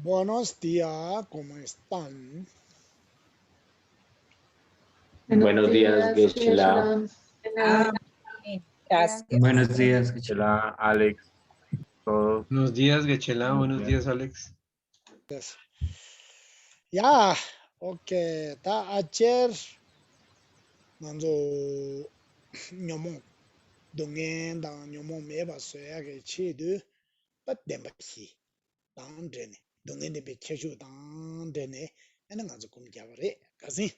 Buenos días, ¿cómo están? Buenos días, Geshe-la. Gracias. Buenos días, Geshe-la, Alex, todos. Buenos días, Geshe-la. Buenos días, Alex. Yes. Ya, okay. Ta ayer nanzo nyomo dungen da nyomo meba soya ge chidu pat demba hi dang dene dungen de be cheju dang dene ena nanzo kum jaware kasi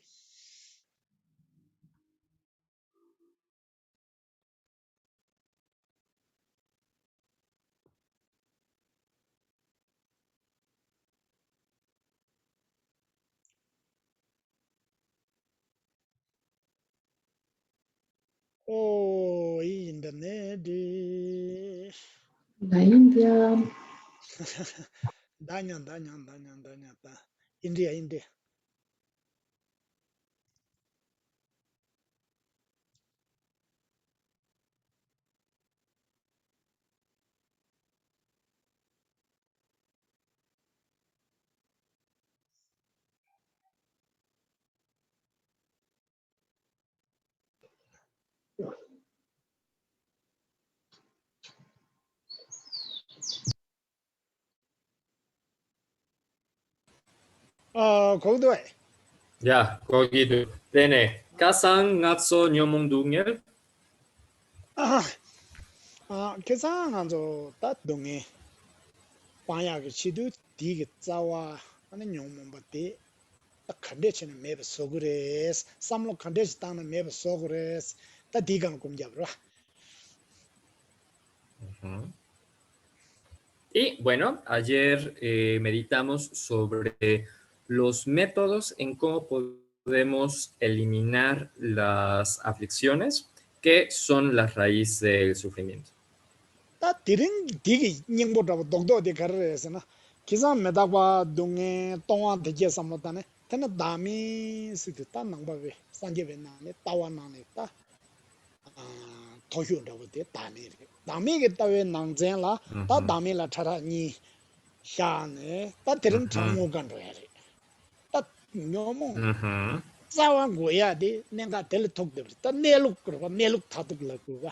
oh internet La India. danyan ta India 거기도 Ya, 거기도. Dene. Kasan ngatso nyomong dungel. 계산한저 따동에 방야게 치도 디게 짜와 하는 용문바데 딱 컨디션에 매버 소그레스 삼로 컨디션 따는 매버 소그레스 따 디간 곰잡으라 Y bueno, ayer meditamos sobre los métodos en cómo podemos eliminar las aflicciones, que son la raíz del sufrimiento. 따 디린 디게 닝보다 독도데 가르레스나 기산 메다과 동에 동안 되게 삼었다네 테나 다미 시드 따 남바베 산제베나네 따와나네 따 토휴라고데 다네 다미게 따웨 낭젠라 따 다미라 차라니 샤네 따 데른 정모간도야레 따 뇨모 자완 고야데 내가 델 톡데 따 내룩 그러고 내룩 타득라고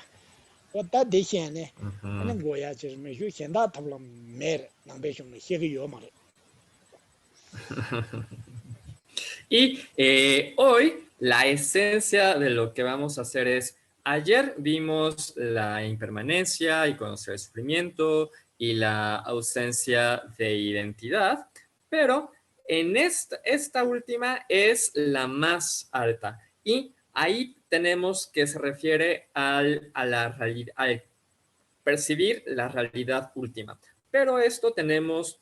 따 대신에 하는 고야 지금 휴현다 탑로 메르 남배좀 희기요 말에 Y hoy la esencia de lo que vamos a hacer es, ayer vimos la impermanencia y conocer el sufrimiento y la ausencia de identidad, pero en esta última es la más alta y ahí tenemos que se refiere al percibir la realidad última. Pero esto tenemos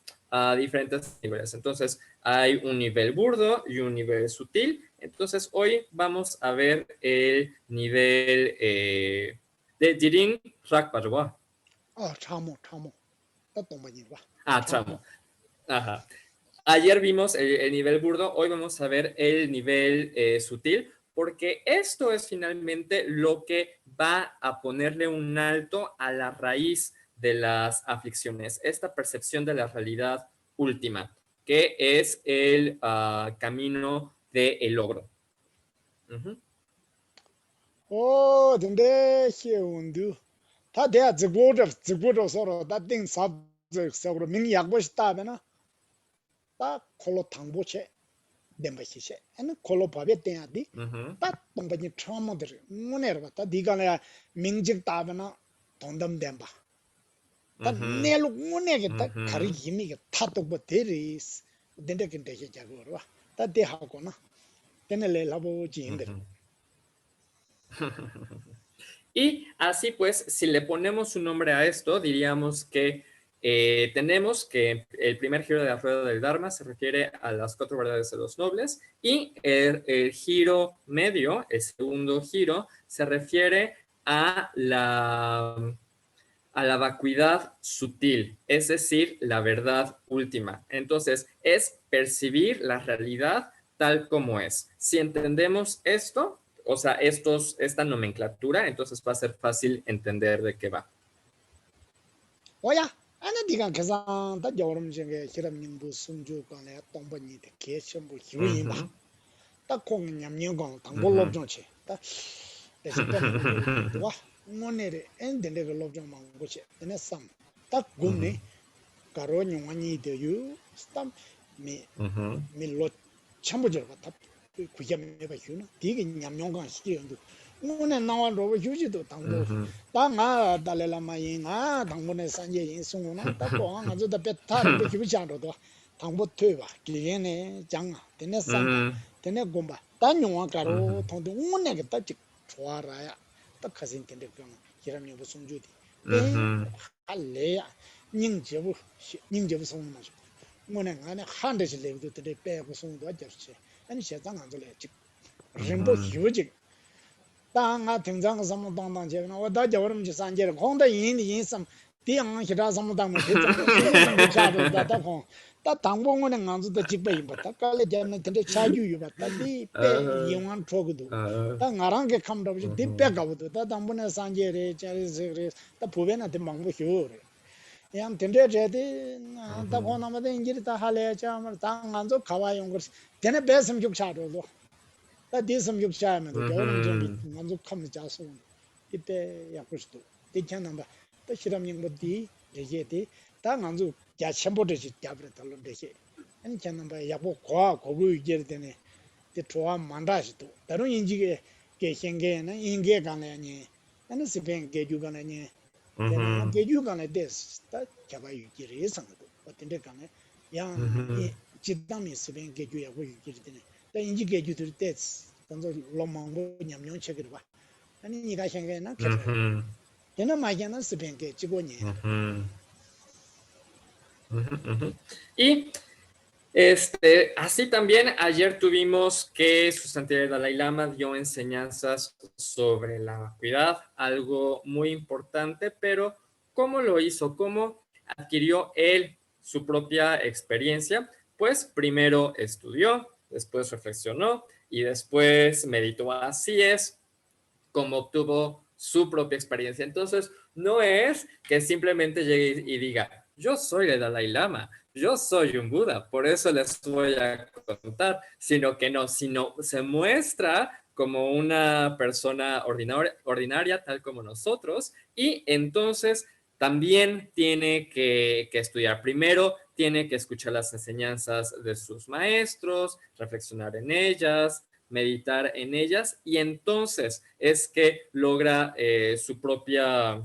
diferentes niveles. Entonces, hay un nivel burdo y un nivel sutil. Entonces, hoy vamos a ver el nivel de Dirin Rakparwa. chamo Tramo. Ajá. Ayer vimos el nivel burdo, hoy vamos a ver el nivel sutil, porque esto es finalmente lo que va a ponerle un alto a la raíz de las aflicciones, esta percepción de la realidad última, que es el camino del logro. 오, 근데 희운도 다 대야 지고저 서로 다 띵사 서로 민 약보시 따면은 다 콜로 당보체 뎀바시세 아니 콜로 밥에 땡아디 다 동바니 트라모들 문에르 다 디가네 민직 따면은 돈담 뎀바 다 내로 문에게 다 가리 힘이게 타독버 데리스 덴데긴데 해자고로 다 대하고나 데네레 라보 지인들 Y así pues, si le ponemos un nombre a esto, diríamos que tenemos que el primer giro de la rueda del Dharma se refiere a las 4 verdades de los nobles y el giro medio, el segundo giro, se refiere a la vacuidad sutil, es decir, la verdad última. Entonces, es percibir la realidad tal como es. Si entendemos esto, o sea, esta nomenclatura, entonces va a ser fácil entender de qué va. Oya, 아니 네가 계산 다 여름 중에 기름 님부 숨주 간에 동번이 되게 전부 기운이 봐. 딱 공냠녀공 당볼로 좀치. 딱 대신 빼는 거. 와. 오늘에 엔데가 롭좀 망고치. 내가 딱 곰네. 가로 용안이 되유. 스탐 밀로 참부절 같아. 그게 매바 휴나. 되게 냠녀공 시키는데. 오늘 나와 로버 휴지도 당보. 당아 달래라마잉아 당보네 산je인 송나 딱고 아주 더 베타를 비비자로도 당보 퇴바. 기게네 장아. 되네 산다. 되네 곰바. 단용아 가로 통도 오늘에 딱 좋아라야. 딱 가진 텐데 그럼 기람이 무슨 주디. 할래야. 닝제부 송나죠. 오늘 안에 한대씩 레비도 때 빼고 송도 아저씨. 아니 세상 안 돌래. 림보 휴지 당아 등장 삼당당 제가 와다 저름 지 산제를 공다 인삼 디양 기라 삼당을 대장 자도 다다고 다 당봉원에 간주도 집에 봤다 깔래 되는 근데 차주유 봤다 디페 영원 프로그도 다 나랑게 감도 디페 가고도 다 당봉에 산제를 자리스를 다 보변한테 망고 휴래 양 텐데 제데 다 고나마데 인지리 다 할래 자면 당 간주 가와용 거 되네 배섬 juk 차도도 다 디섬 juk 차면 겨울은 좀 간주 컴 자서 이때 약고스도 대찬한다 또 실험용 뭐디 되게디 다 간주 야 첨보듯이 잡으러 달론데시 아니 찬한다 야보 과 고부 이제 되네 데 좋아 만다시도 다른 인지게 개생게는 인게 간에니 아니 스펜 개주간에니 내가 개주간에 됐다 잡아 유지를 해서도 어떤데 간에 양 지담이 스펜 개주야 고 유지를 되네 다 인지 개주들 됐 먼저 로망고 냠냠 체크를 봐 아니 니가 생각에는 그래 얘는 마이게는 스펜 개 지고니 Y así también ayer tuvimos que su santidad Dalai Lama dio enseñanzas sobre la vacuidad, algo muy importante, pero ¿cómo lo hizo? ¿Cómo adquirió él su propia experiencia? Pues primero estudió, después reflexionó y después meditó. Así es como obtuvo su propia experiencia. Entonces, no es que simplemente llegue y diga, yo soy el Dalai Lama, yo soy un Buda, por eso les voy a contar, sino que no, sino se muestra como una persona ordinaria tal como nosotros, y entonces también tiene que estudiar. Primero tiene que escuchar las enseñanzas de sus maestros, reflexionar en ellas, meditar en ellas, y entonces es que logra su propia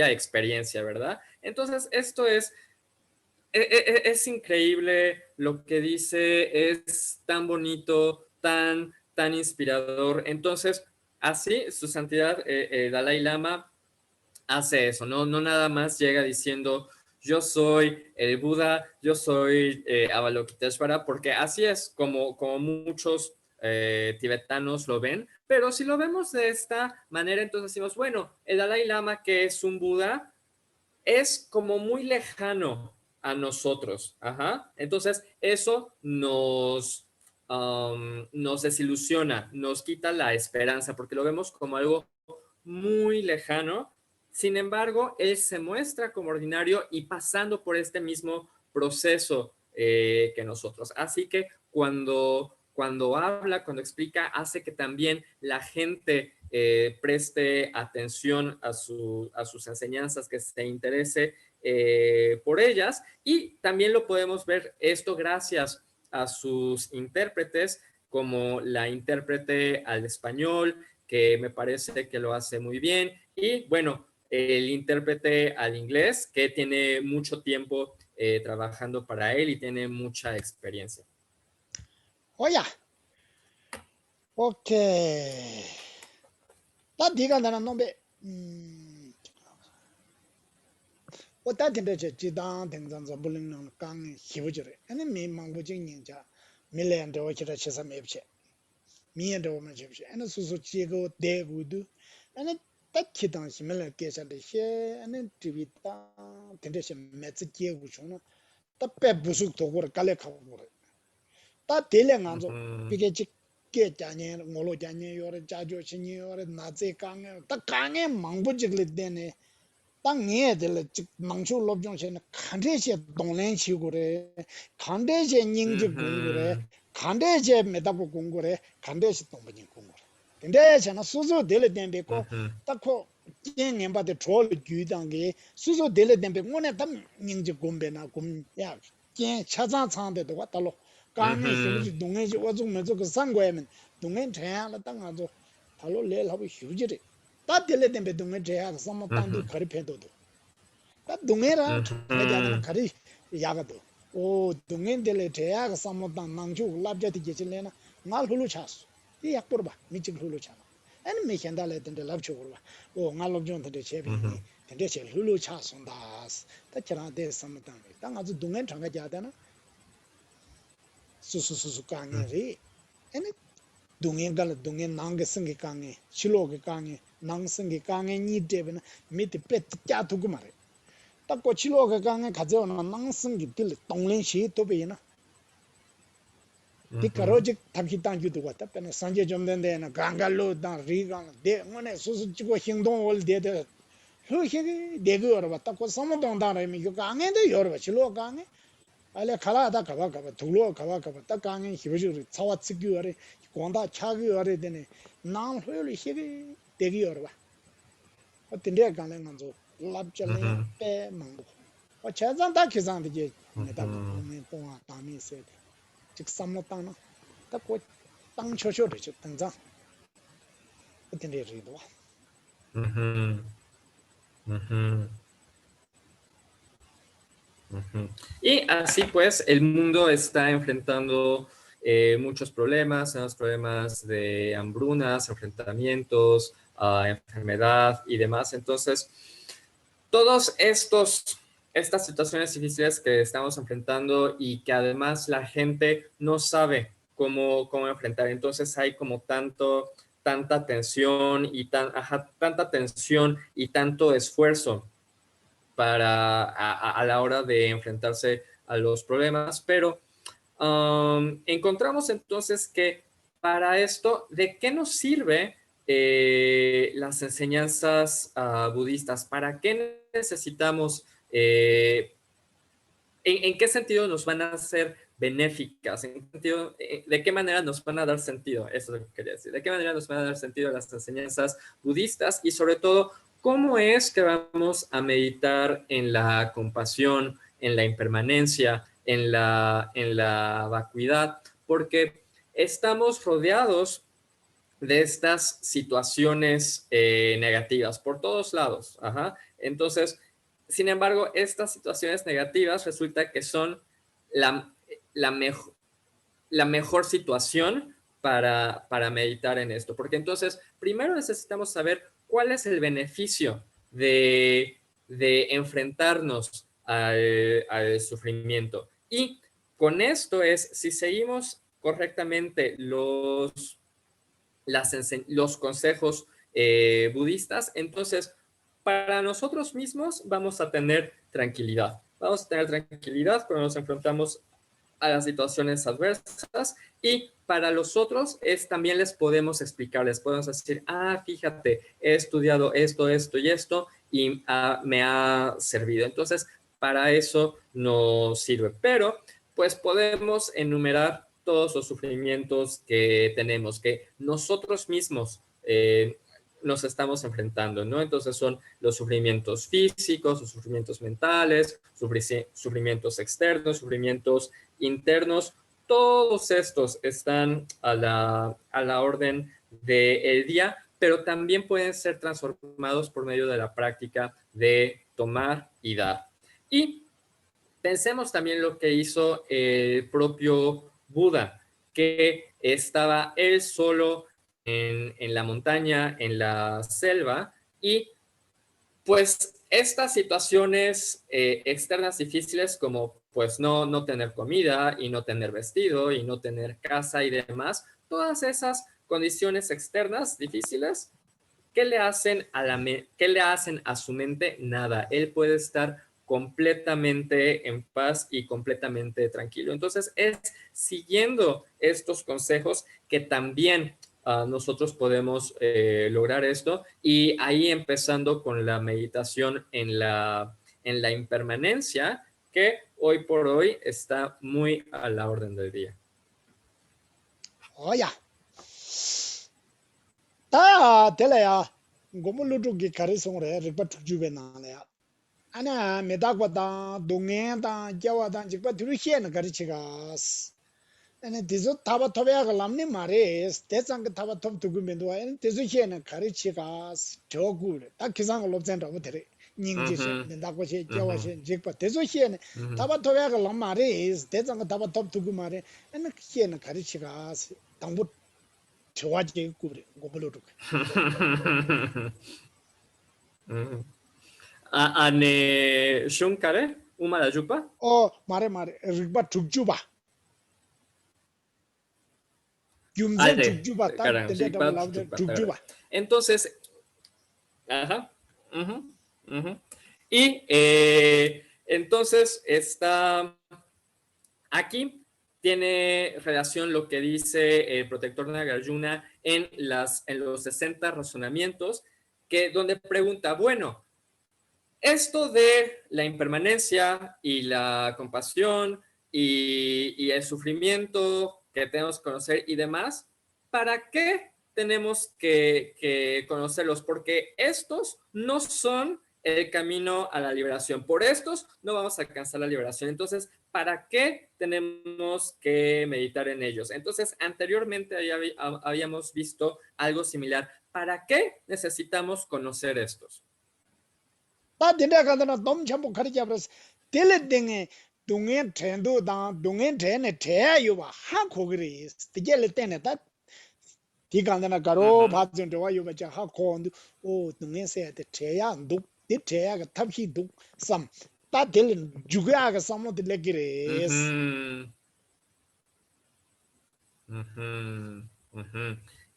experiencia, ¿verdad? Entonces, esto es increíble lo que dice, es tan bonito, tan inspirador. Entonces, así su santidad Dalai Lama hace eso, no nada más llega diciendo yo soy el Buda, yo soy Avalokiteshvara, porque así es como muchos tibetanos lo ven, pero si lo vemos de esta manera, entonces decimos, bueno, el Dalai Lama, que es un Buda, es como muy lejano a nosotros. Ajá. Entonces, eso nos desilusiona, nos quita la esperanza, porque lo vemos como algo muy lejano. Sin embargo, él se muestra como ordinario y pasando por este mismo proceso que nosotros. Así que cuando habla, cuando explica, hace que también la gente preste atención a sus enseñanzas, que se interese por ellas, y también lo podemos ver esto gracias a sus intérpretes, como la intérprete al español, que me parece que lo hace muy bien, y bueno, el intérprete al inglés, que tiene mucho tiempo trabajando para él y tiene mucha experiencia. Oya. 오케이. 다 네가 나랑 놈배 어따 텐데제 지당 등장자 불능는 강 희부저래. 아니 미망부징인자 밀레한테 오치라 치사 맵체. 미엔데 오면 접시. 아니 수수 지고 대구도 아니 딱 기당시 밀레 계산데 셰 아니 티비타 텐데시 매츠 지고 주나 답배 부숙 도고를 깔래 가고 그래. 다 델랭 안조 비게지 ke janye ngolo janye yore jajo chinyi yore naze kange ta kange mangbo jigle dene ta nge de mangchu lobjong chen khande che donglen chi gore khande che nyingji gungure khande che medabu gungure khande che dongben gungure 근데 저는 수수 될 때인데 딱코 jennyemba de troll gyudange 수수 될 때인데 뭐네 담 닝지 곰베나 곰야 jen 차장 창데도 왔달로 강에 휴지 동해지 어중면서 그 상고에면 동해 제야라 땅아도 달로 내하고 휴지리 다 될 때인데 동해 제야 삼모 땅도 거리패도도 다 동해라 내가는 거리 야가도 오 동해 될 제야 삼모 땅 망주 랍자티 계실래나 날 흘로 찼어 이 약보로 봐 미친 흘로 찼어 아니 메켄달에 된데 랍초로 봐 오 날로 좀 된데 제비 된데 제 흘로 찼선다스 다처럼데 삼모 땅 아주 동해 장가 자다나 수수수수 강에리 아니 동해갈 동해 낭게 생기 강에 실로게 강에 낭생기 강에 니데베나 미티 펫 짜두고 말해 딱고 실로게 강에 가져오는 낭생기 빌 동len시 또베나 디카로지 탁기탄 주도 왔다 페나 산제 좀 된데나 강갈로 다 리강 데 뭐네 수수 찍고 행동 올 데데 흐히게 데고 왔다 고 섬동 다라미 요 강에도 여러 실로 강에 알레 칼라다 가봐 둘로 가봐 딱 강에 히버주 차와 찍기어레 공다 차기어레 되네 난 흘리 히게 되기어라 봐 어떤데 강에 간조 랍절레 빼 망고 어 차잔다 기상되게 내가 보면 동아 담이 세대 즉 삼모땅나 딱고 땅 초초를 저 등장 어떤데 리도 와 Y así pues, el mundo está enfrentando muchos problemas, tenemos problemas de hambrunas, enfrentamientos, enfermedad y demás. Entonces, todas estas situaciones difíciles que estamos enfrentando y que además la gente no sabe cómo enfrentar. Entonces hay como tanta tensión y tanta tensión y tanto esfuerzo a la hora de enfrentarse a los problemas, pero encontramos entonces que para esto, ¿de qué nos sirve las enseñanzas budistas? ¿Para qué necesitamos? ¿En qué sentido nos van a ser benéficas? ¿De qué manera nos van a dar sentido? Eso es lo que quería decir. ¿De qué manera nos van a dar sentido las enseñanzas budistas? Y sobre todo, ¿cómo es que vamos a meditar en la compasión, en la impermanencia, en la vacuidad? Porque estamos rodeados de estas situaciones negativas por todos lados. Entonces, sin embargo, estas situaciones negativas resulta que son la mejor situación para meditar en esto. Porque entonces, primero necesitamos saber cuál es el beneficio de enfrentarnos al sufrimiento. Y con esto es, si seguimos correctamente los consejos budistas, entonces para nosotros mismos vamos a tener tranquilidad. Vamos a tener tranquilidad cuando nos enfrentamos a las situaciones adversas, y para los otros también les podemos explicar, les podemos decir, fíjate, he estudiado esto, esto y esto, y me ha servido. Entonces, para eso nos sirve. Pero, pues podemos enumerar todos los sufrimientos que tenemos, que nosotros mismos nos estamos enfrentando, ¿no? Entonces son los sufrimientos físicos, los sufrimientos mentales, sufrimientos externos, sufrimientos internos. Todos estos están a la orden del día, pero también pueden ser transformados por medio de la práctica de tomar y dar. Y pensemos también lo que hizo el propio Buda, que estaba él solo en la montaña, en la selva, y pues estas situaciones externas difíciles, como pues no tener comida y no tener vestido y no tener casa y demás, todas esas condiciones externas difíciles, ¿qué le hacen a su mente? Nada. Él puede estar completamente en paz y completamente tranquilo. Entonces, es siguiendo estos consejos que también nosotros podemos lograr esto, y ahí empezando con la meditación en la impermanencia, que hoy por hoy está muy a la orden del día. Oya. 다 될래야. 고물루기 가르송래 리버트 주베나래야. 아나 메다고다 동해다 자와다 직바 들으시에는 가르치가스. 아니 디조 타바 토베야가 람니 마레스 대상 타바 톱 두구면도 아니 디조시에는 가르치가스 저구래. 딱 기상을 롭젠다고 되래. 닝지시 메다고시 자와시 직바 디조시에는 타바 토베야가 람 마레스 대상 타바 톱 두구 마레. 아니 시에는 가르치가스. 당부 좋아지게 꾸래. 고물루기. Ane Shunkare, Umara Yupa. 말해 리바 죽주바 균제 네. 죽주바 딱 Caramba, 된다고 Jigba, 나오죠 Jigba, 죽주바 Entonces, ajá, ujú, ujú. Y entonces está aquí, tiene relación lo que dice el protector Nagarjuna en los 60 razonamientos, donde pregunta, bueno, esto de la impermanencia y la compasión y el sufrimiento que tenemos que conocer y demás, ¿para qué tenemos que conocerlos? Porque estos no son el camino a la liberación. Por estos no vamos a alcanzar la liberación. Entonces, ¿para qué tenemos que meditar en ellos? Entonces, anteriormente habíamos visto algo similar. ¿Para qué necesitamos conocer estos? 다 된다가다나 너무 전부 가르쳐 버렸어 텔레딩에 동에 tren도다 동에 tren에 tre야요바 하코그리 스티겔 때네 다 디간다나 가로 바준 저와요 바자 하코온도 오 동에서 tre야 도 tre야가 탑히 도삼 다들 주가가 삼모들 레기레스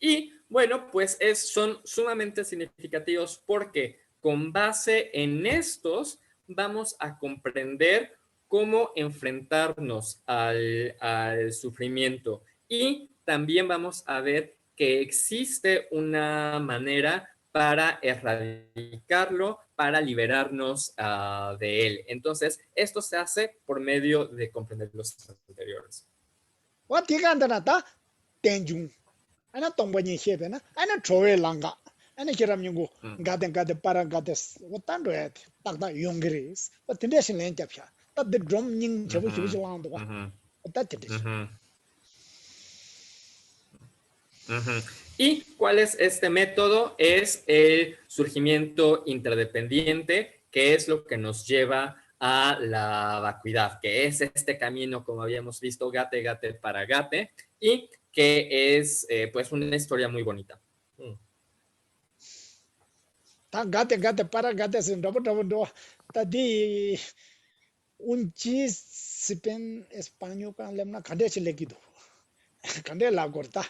Y bueno, pues son sumamente significativos porque con base en estos vamos a comprender cómo enfrentarnos al sufrimiento, y también vamos a ver que existe una manera para erradicarlo, para liberarnos de él. Entonces, esto se hace por medio de comprender los anteriores. 와 디간다나 다 땡중 아나 동번이 셰베나 아나 조회랑가 아니 기람용고 가든 파랑가데스 어떤도야 딱다 용그리스 어떤데신 렌잡샤 딱데 드럼닝 저부지랑도 와 어떤데스 ¿Y cuál es este método? Es el surgimiento interdependiente, que es lo que nos lleva a la vacuidad, que es este camino, como habíamos visto, gate, gate para gate, y que es pues una historia muy bonita. 다 가데 파랑가데스 더버더버 다디 운치 스펜 에스파뇰 간 렘나 가데치 레기도 간데 라고르타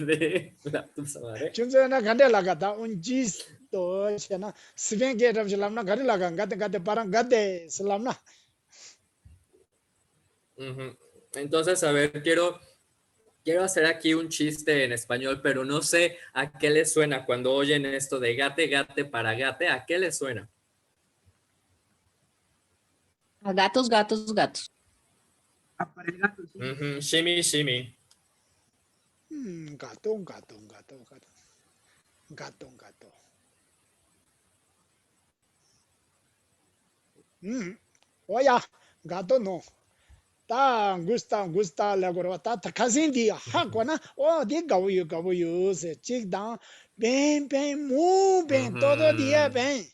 De la puta madre. 춘제나 간데 라가다 운치 또 챤나 스펜 게르브 람나 가데 라가 가데 파랑가데 슬람나 Entonces, a ver, quiero hacer aquí un chiste en español, pero no sé a qué les suena cuando oyen esto de gate, gate para gate. ¿A qué les suena? A gatos, gatos, gatos. Shimmy, shimmy. gato oya gato no 다 gusta la gorba ta kasindi ha kona o di gawo se chigda ben mu ben todo día ben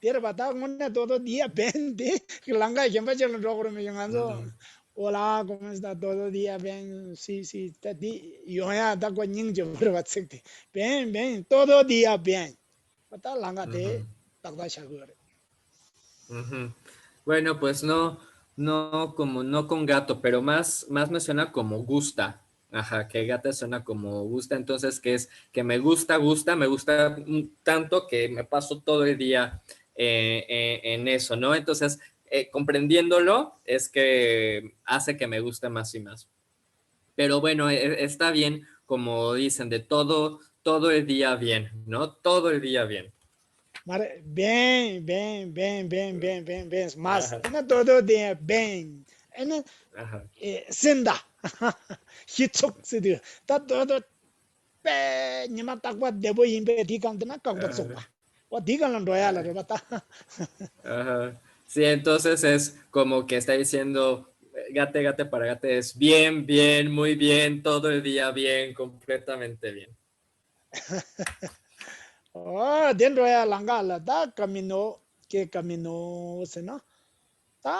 tera bata ngone todo día ben de langa yamba chelo rogro me yanganzo hola cómo está todo día ben sí ta di yo ya da ko ning je gorba sekti ben todo día ben bata langa de takda shagore Bueno, pues no con gato, pero más me suena como gusta. Ajá, que gata suena como gusta, entonces que es que me gusta, me gusta tanto que me paso todo el día en eso, ¿no? Entonces, comprendiéndolo es que hace que me guste más y más. Pero bueno, está bien, como dicen, de todo el día bien, ¿no? Todo el día bien. Mare, bem, bem, bem, bem, bem, bem, bem, mas, Ajá, ena todo de bem, ena ajá. senda, hichok sidu, ta todo pe, nima takwa debo yinpe di kang dina kakda tsokpa. Wa di kang lan doya la reba ta. Ajá. Sí, entonces es como que está diciendo gate, gate para gate es bien, bien, muy bien, todo el día bien, completamente bien. Oh, den doya langa la, ta camino, que camino se no, ta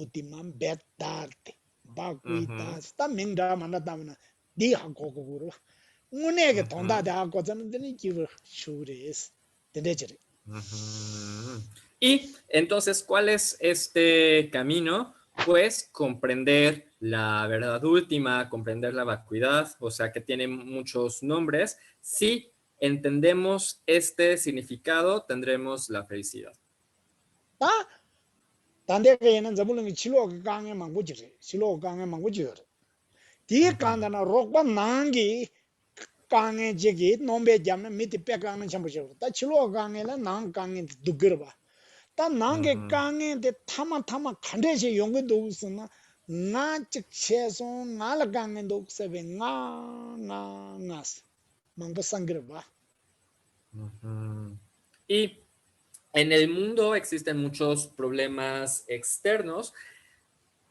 ultimam betarte, ba Ujú, kuitas, ta mingda mana ta mana, di ha koko kuro. Ngune ke tonda ujú, de ha kozan, dini kiwa shure es, dende chiri. ujú. Y entonces, ¿cuál es este camino? Pues comprender la verdad última, comprender la vacuidad, o sea que tiene muchos nombres. Si entendemos este significado, tendremos la felicidad. Ta, tande ke yenan zabulungi chilo ke kange mangu chiri, chilo kange mangu chiri. Di kanda na rokpa nangi kange chigi, nombe jamna miti pe kange chambu chiri. Ta chilo kange la nang kange dugirba. Ta nangi Ujú. kange de tama tama khande che yongi dogusi na, nga chik che son, nga la kange dogusabe, nga sa. Mangu sangirba. Ujú. Y en el mundo existen muchos problemas externos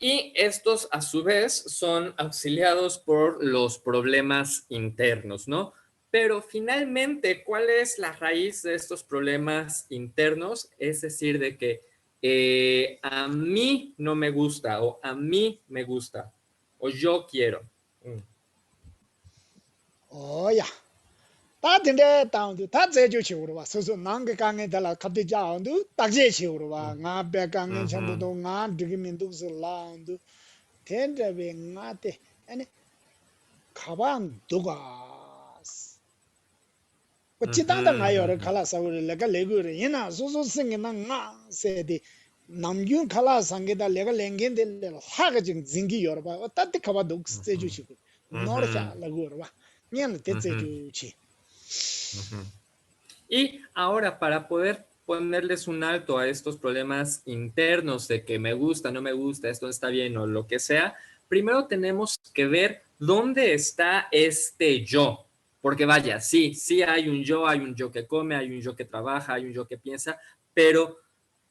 y estos a su vez son auxiliados por los problemas internos, ¿no? Pero finalmente, ¿cuál es la raíz de estos problemas internos? Es decir, de que a mí no me gusta o a mí me gusta o yo quiero. Oh ya. Ta tinte taundu, ta tse jo chi urwa, so so nangi kange tala kapti ja ondu, takje chi urwa, nga pe kange chandu Ujú, do, nga digi mindu su la ondu, tente we nga te, ane, kaban dugas. Ko chitanda nga ujú, yore ujú, kala sawuri lega legu re, yina so so singi na nga se de, namgyun kala sangi da lega lengen de le haga jing zingi yorba, o tati kaba dugs tse jo chi kuru, nor ujú, kya lagu urwa, nyana te tse ujú, jo chi. ujú. Y ahora, para poder ponerles un alto a estos problemas internos de que me gusta, no me gusta, esto no está bien o lo que sea, primero tenemos que ver dónde está este yo. Porque vaya, sí, sí hay un yo que come, hay un yo que trabaja, hay un yo que piensa, pero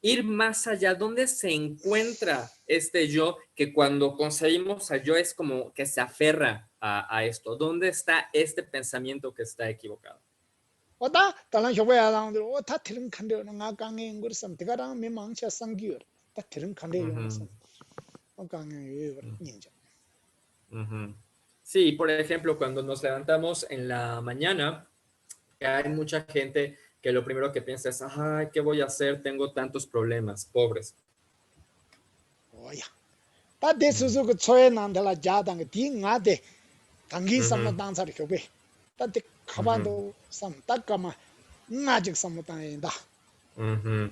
ir más allá, ¿dónde se encuentra este yo que cuando conseguimos al yo es como que se aferra a esto? ¿Dónde está este pensamiento que está equivocado? oda talan shobo ya dang de o ta tirim khande na nga kang nge ngur sam tiga dang me mang cha sang gyur ta tirim khande yong Ujú. sam o kang nge yor ninja Ujú. Sí, por ejemplo, cuando nos levantamos en la mañana, hay mucha gente que lo primero que piensa es, ay, ¿qué voy a hacer? Tengo tantos problemas, pobres. o ya ta de su su ko choe nan de la ja dang di nga de kang gi sam Ujú, dang sar shobe ta de khaban ujú, do sam ta kama nga jik sam dang da ujú.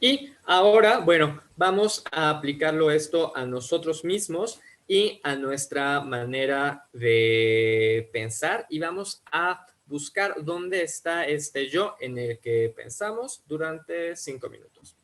Y ahora, bueno, vamos a aplicarlo esto a nosotros mismos y a nuestra manera de pensar y vamos a buscar dónde está este yo en el que pensamos durante 5 minutos.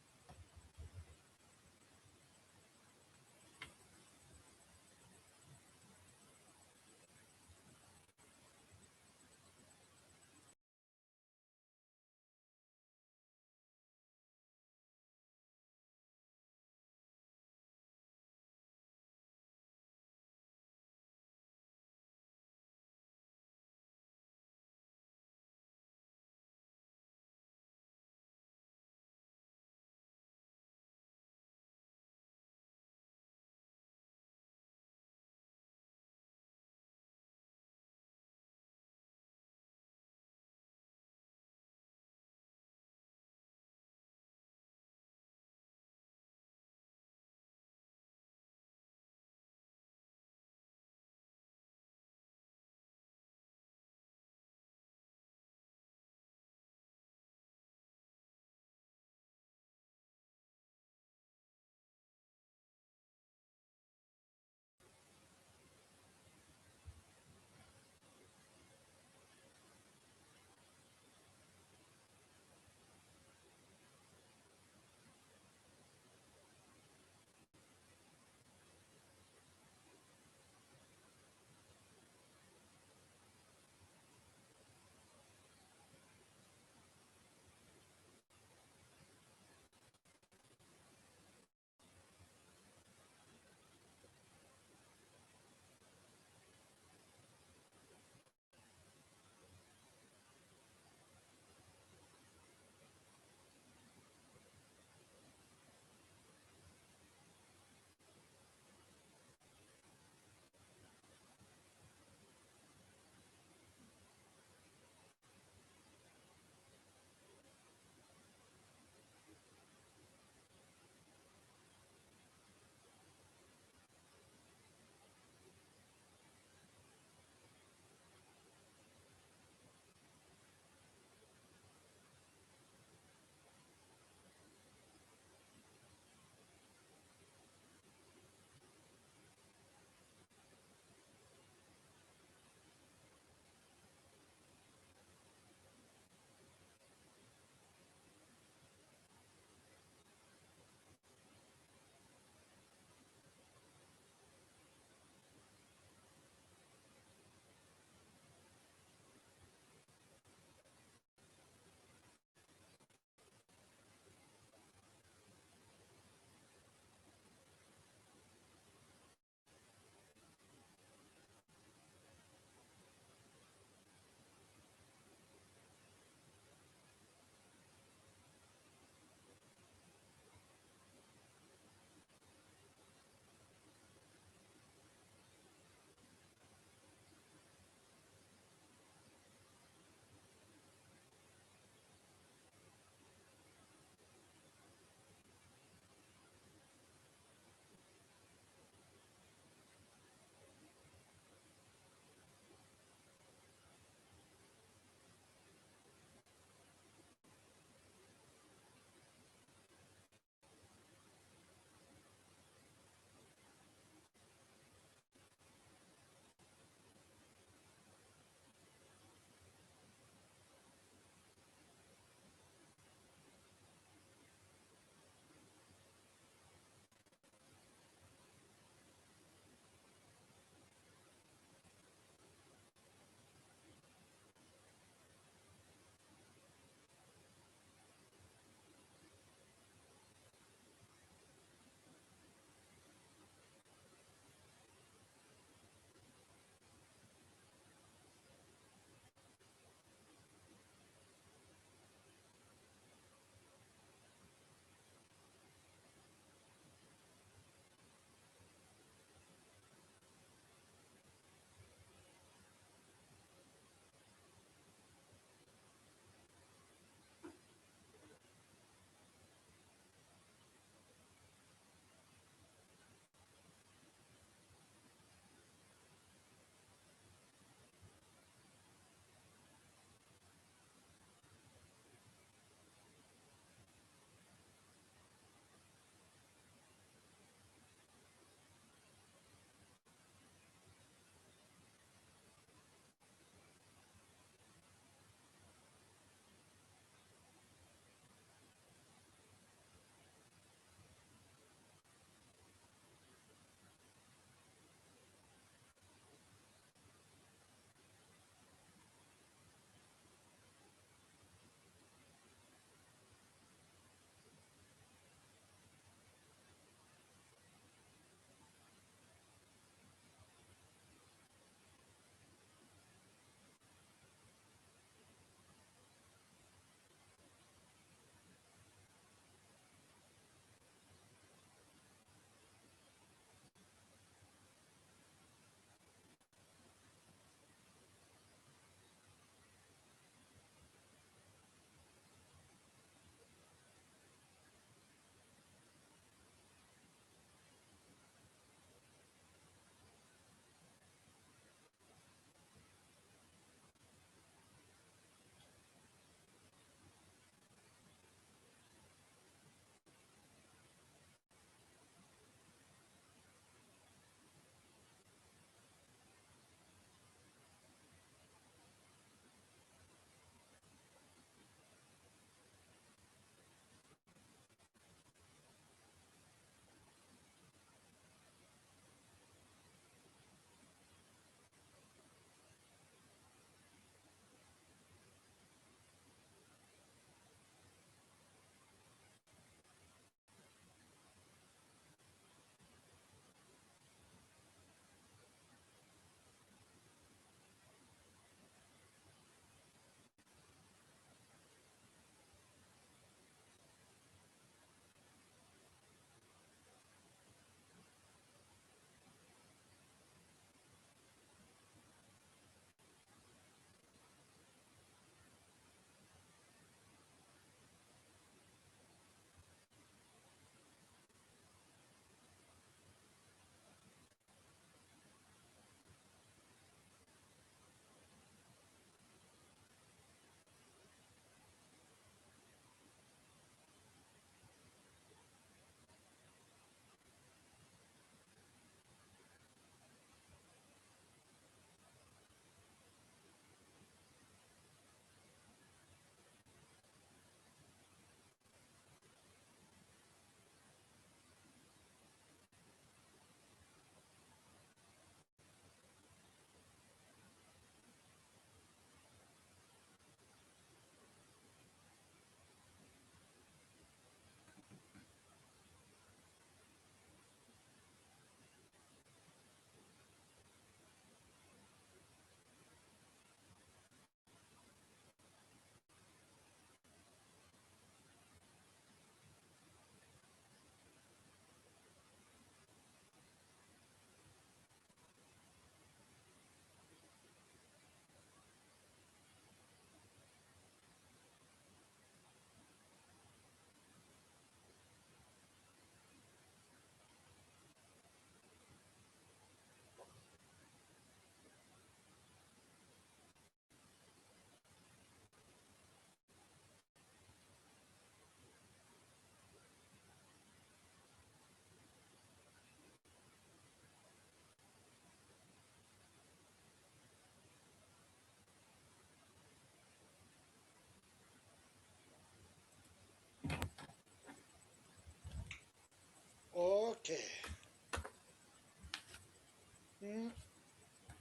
Okay.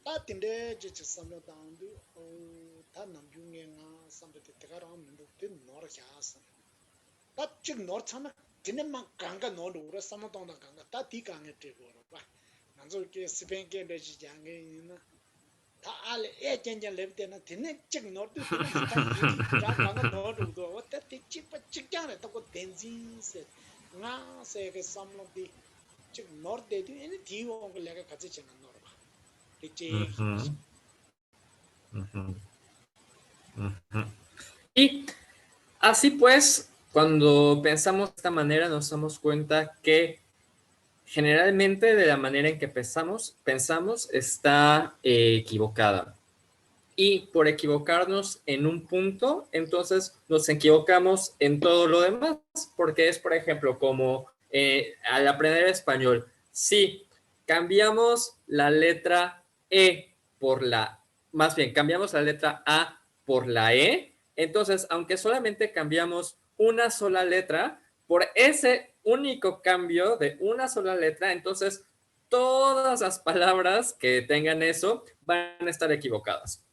Ta tinde je samlo dandu ta namjunge nga samde te gara mendo te nor kyasan. Ta chik nor chana tine ma ganga nor ura samlo danda ganga ta ti ganga te goro ba. Nanzo ke sipen ke de ji jange ina. Ta ale e jenjen lebte na tine chik nor tu tine ta yiti ja ganga nor do wa ta ti chik pa chik jane ta ko tenzin se. Nga se ke samlo di chik nor de tu ene ti wong ke lega katsi chena nor ba. Te che Ujú, ujú, ujú. Y así pues, cuando pensamos de esta manera, nos damos cuenta que generalmente de la manera en que pensamos está equivocada. Y por equivocarnos en un punto, entonces nos equivocamos en todo lo demás, porque es, por ejemplo, como al aprender español, si cambiamos la letra E por la, más bien, cambiamos la letra A por la E, entonces, aunque solamente cambiamos una sola letra, por ese único cambio de una sola letra, entonces todas las palabras que tengan eso van a estar equivocadas.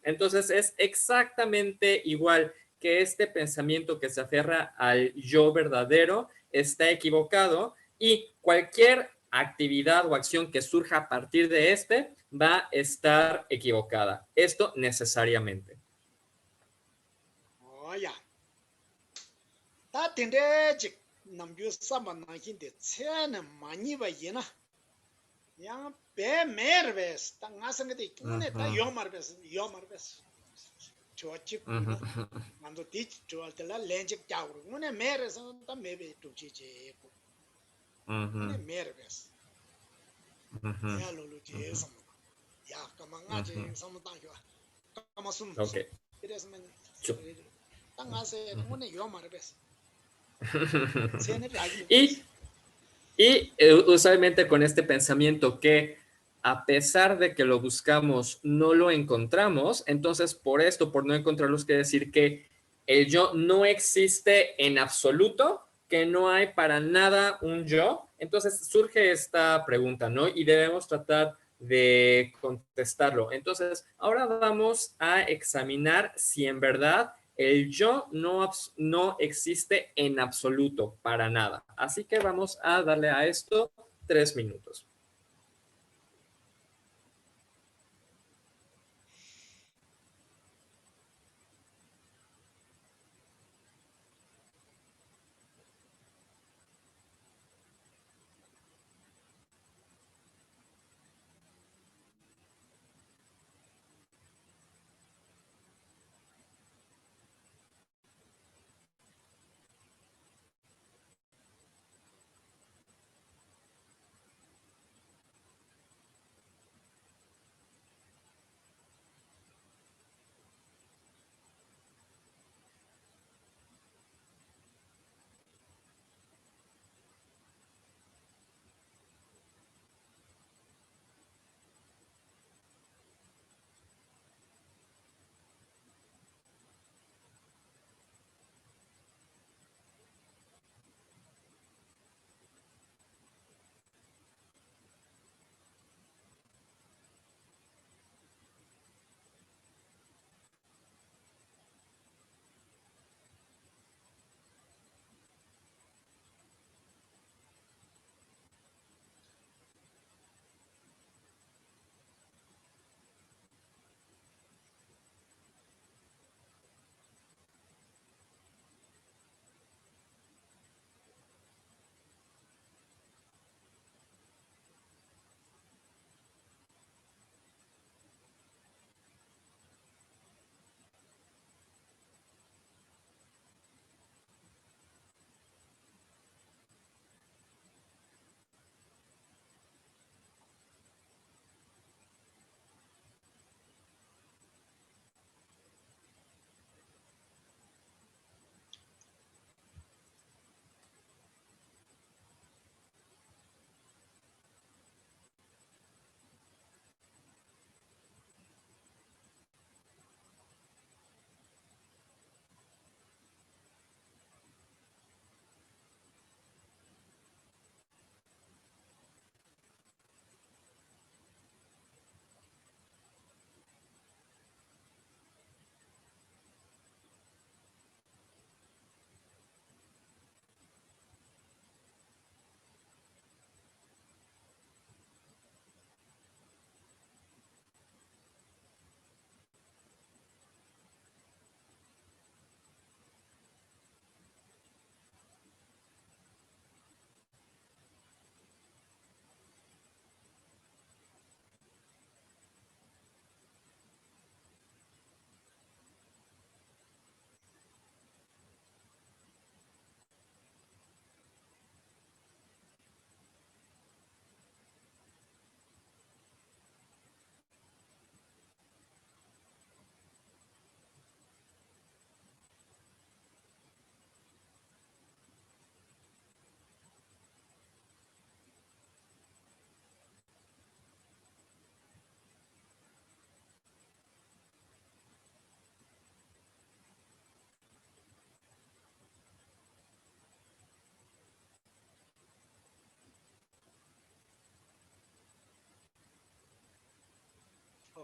Entonces es exactamente igual que este pensamiento que se aferra al yo verdadero está equivocado y cualquier actividad o acción que surja a partir de este va a estar equivocada. Esto necesariamente. Oh ya. Ta tinde chik namgyu samba nakin de tsena mani ba yena. Ya be merbes ta ngasan de tune ta yomar bes. Chua chik na mando tich chua tela lenjik chawru. Mune meres ta mebe tu chi che ko. Mune merbes. Ya lo che sam. Ya kama nga che sam ta yo. Kama sum. Ok. Eres men. Chu. Ta ngase mune yomar bes. Y usualmente con este pensamiento que a pesar de que lo buscamos, no lo encontramos, entonces por esto, por no encontrarlo, quiere decir que el yo no existe en absoluto, que no hay para nada un yo. Entonces surge esta pregunta, ¿no? Y debemos tratar de contestarlo. Entonces, ahora vamos a examinar si en verdad el yo no existe en absoluto, para nada. Así que vamos a darle a esto 3 minutos.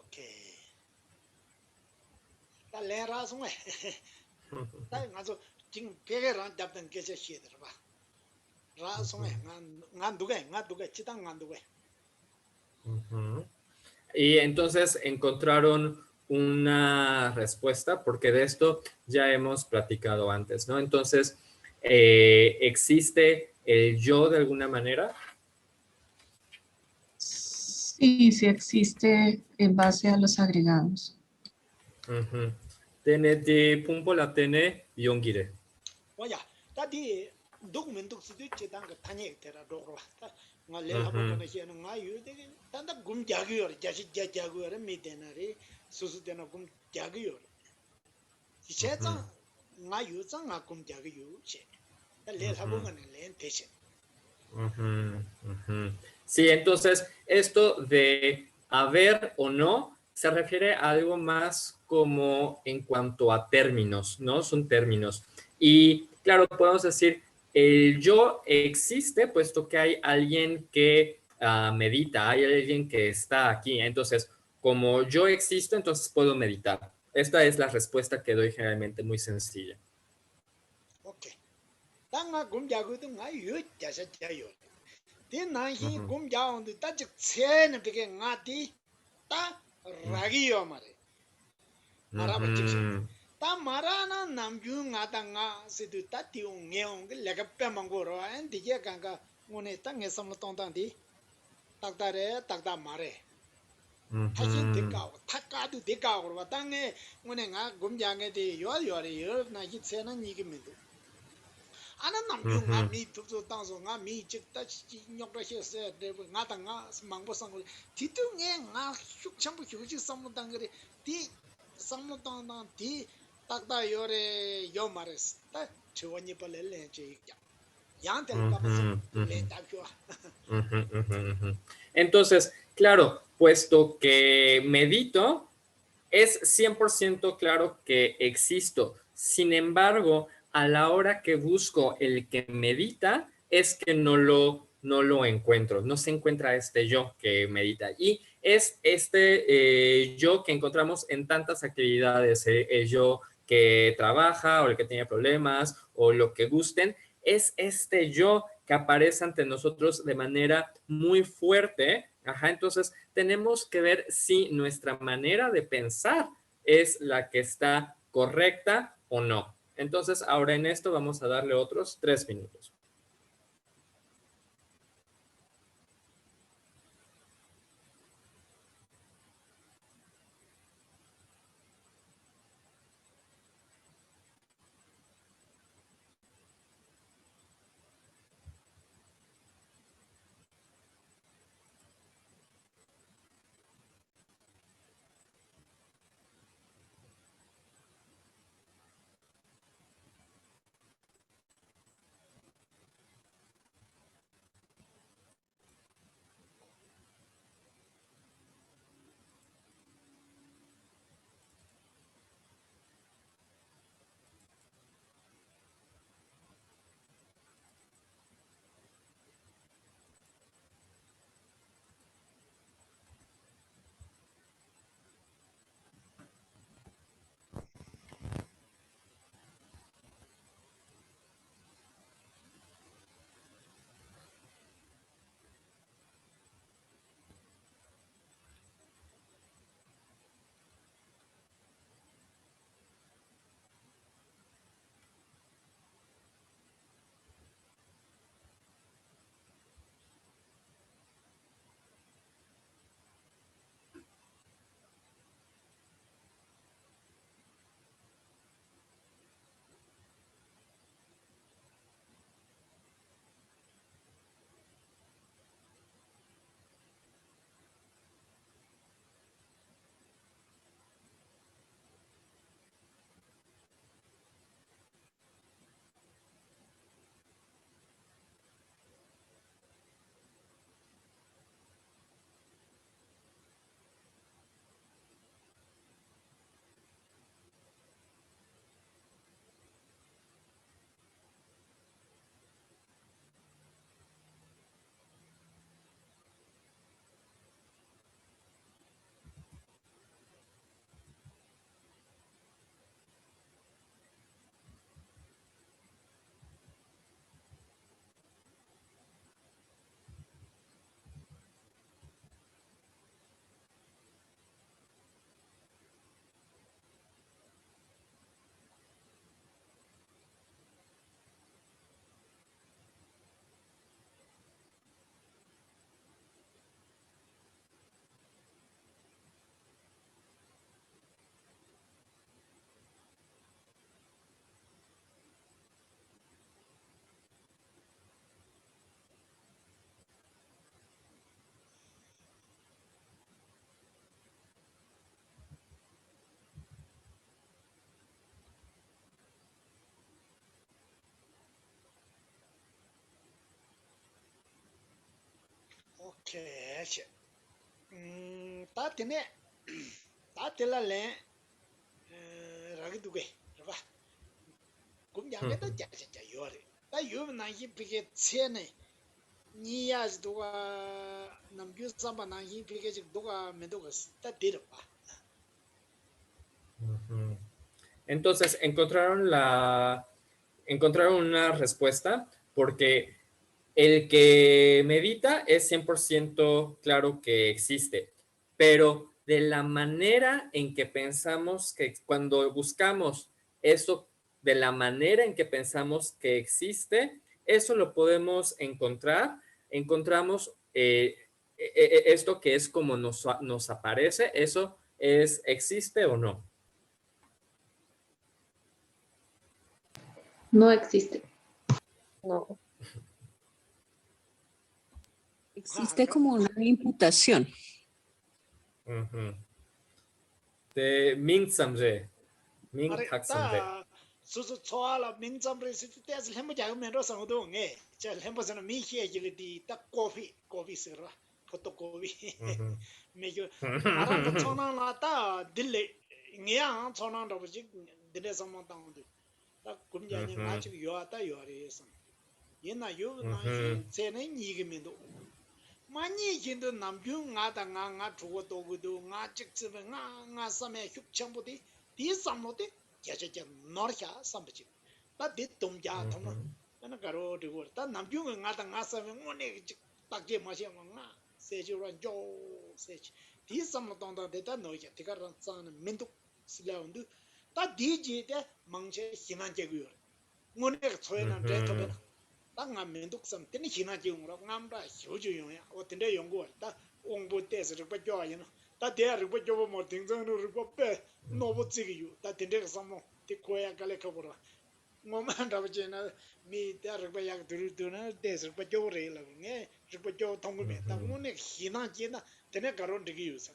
오케이. 다 레라송에. 다 가서 지금 베개랑 잡던 게서 시들 봐. 라송에 난 누가 치당 난 누가. Ujú. Y entonces encontraron una respuesta, porque de esto ya hemos platicado antes, ¿no? Entonces, ¿existe el yo de alguna manera? Sí, sí existe en base a los agregados. Ujú. Tene de pumpo la tene yongire. 뭐야? 다디 독면독 수도 치당 그 타니 때라 도로. nga le Mhm. labo kana hiena nga yu de tanda gum jagyor jashi jagyor mi denari susu dena gum jagyor icheza nga yu za nga gum jagyor che da le labo kana le teshe. Ujú, ujú. Sí, entonces esto de haber o no se refiere a algo más como en cuanto a términos, ¿no? Son términos. Y claro, podemos decir, el yo existe puesto que hay alguien que medita, hay alguien que está aquí. Entonces, como yo existo, entonces puedo meditar. Esta es la respuesta que doy generalmente, muy sencilla. Okay, da nga gum jagyor de nga yu jasha jagyor de na hi Ujú. gum jaon de ta chik chen bige nga di ta ragi yo mare maraba chik Ujú. ta marana namju nga ta nga sidu ta tiu ngeong lega pemangoro en dige kanga ngone ta nge samlo tong tang di takdare takda mare 하신 Ujú. 대가고 타까도 대가고 봐 땅에 뭐네 가 곰장에 대 요요리 요나 히세는 이기면도 아는 남중아 Ujú. 미 두두 땅서 나미 직다 녀그셔서 대고 나당아 망보상 뒤뚱에 나 슉참부 휴지 삼무당 그래 디 삼무당당 디 딱다 요래 요 말했어 딱 저원이 벌레래 제 양들 가면서 Ujú, ujú. 래 답교 Ujú, ujú, ujú. Entonces, claro, puesto que medito, es 100% claro que existo. Sin embargo, a la hora que busco el que medita, es que no lo encuentro. No se encuentra este yo que medita. Y es este yo que encontramos en tantas actividades. El yo que trabaja o el que tiene problemas o lo que gusten. Es este yo que aparece ante nosotros de manera muy fuerte. Ajá, entonces tenemos que ver si nuestra manera de pensar es la que está correcta o no. Entonces, ahora en esto vamos a darle otros 3 minutos. che ta tiene ta tela le ragi duke ba kum ya me ta ja ja yore ta yu na yi pike chene ni ya duga nam gyu samba na yi pike duga me duga ta dir ba. Ujú. Entonces, encontraron una respuesta porque el que medita es 100% claro que existe, pero de la manera en que pensamos que cuando buscamos eso, de la manera en que pensamos que existe, eso lo podemos encontrar. Encontramos esto que es como nos aparece, eso es, ¿existe o no? No existe. No. Existe como una imputación. Ujú. De Ming Samje. Ming Are Tak Samje. ta su choala min zamre si te as lembo ja me ro sang do nge cha lembo sana mi hie ji di ta coffee sera photo coffee Ujú. me yo ara ta chona la ta dille nge ya chona ro ji dille sam tang du ta kum ja ni nga chi yo ta yo re sam ye na yo na Ujú. se ne ni ge me do ma ni jin do nam gyu nga ta nga chu go do gu do nga chik chi nga sa me hyuk cham bu di sam lo de ja nor kya sam chi ta de tum ja thom na garo de go ta nam gyu nga ta nga sa me ngo ne ta ge ma che nga se ji ran jo se chi di sam lo dong da de ta no ya de ga ran sa na min du si la undu ta di ji de mang che hinan je gu ngo ne choe na de to be ta nga min du sam de ni hinan je ngo ngam da hyo ju yong ya o de de yong go ta ong bu de se ru ba jo ya no ta de ru ba jo mo ting zang ru ba pe no bu zi gi yu ta de de sam mo de ko ya ga le ka bo ra ngo ma da ba je na mi de ru ba ya du na de se ba jo re la nge ru ba jo tong gu me ta ngo ne hinan je na de ne ga ron de gi yu sa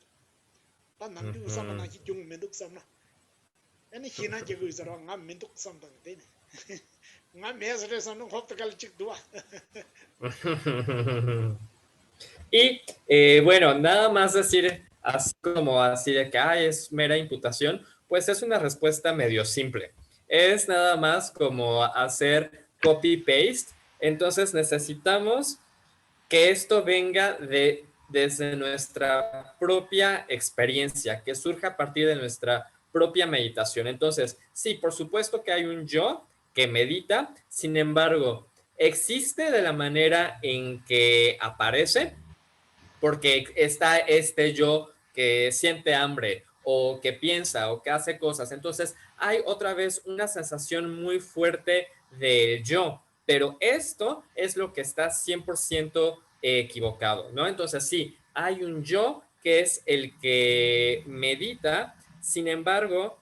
ta nam du sam na ki jung min du sam na ene hinan je gu sa ra ngam min du sam da de ne nga me se re sam no hop ta kal chik dua Y bueno, nada más decir así como así de que es mera imputación, pues es una respuesta medio simple. Es nada más como hacer copy-paste. Entonces necesitamos que esto venga desde nuestra propia experiencia, que surja a partir de nuestra propia meditación. Entonces, sí, por supuesto que hay un yo que medita, sin embargo, existe de la manera en que aparece, porque está este yo que siente hambre o que piensa o que hace cosas. Entonces hay otra vez una sensación muy fuerte del yo, pero esto es lo que está 100% equivocado, ¿no? Entonces sí, hay un yo que es el que medita, sin embargo,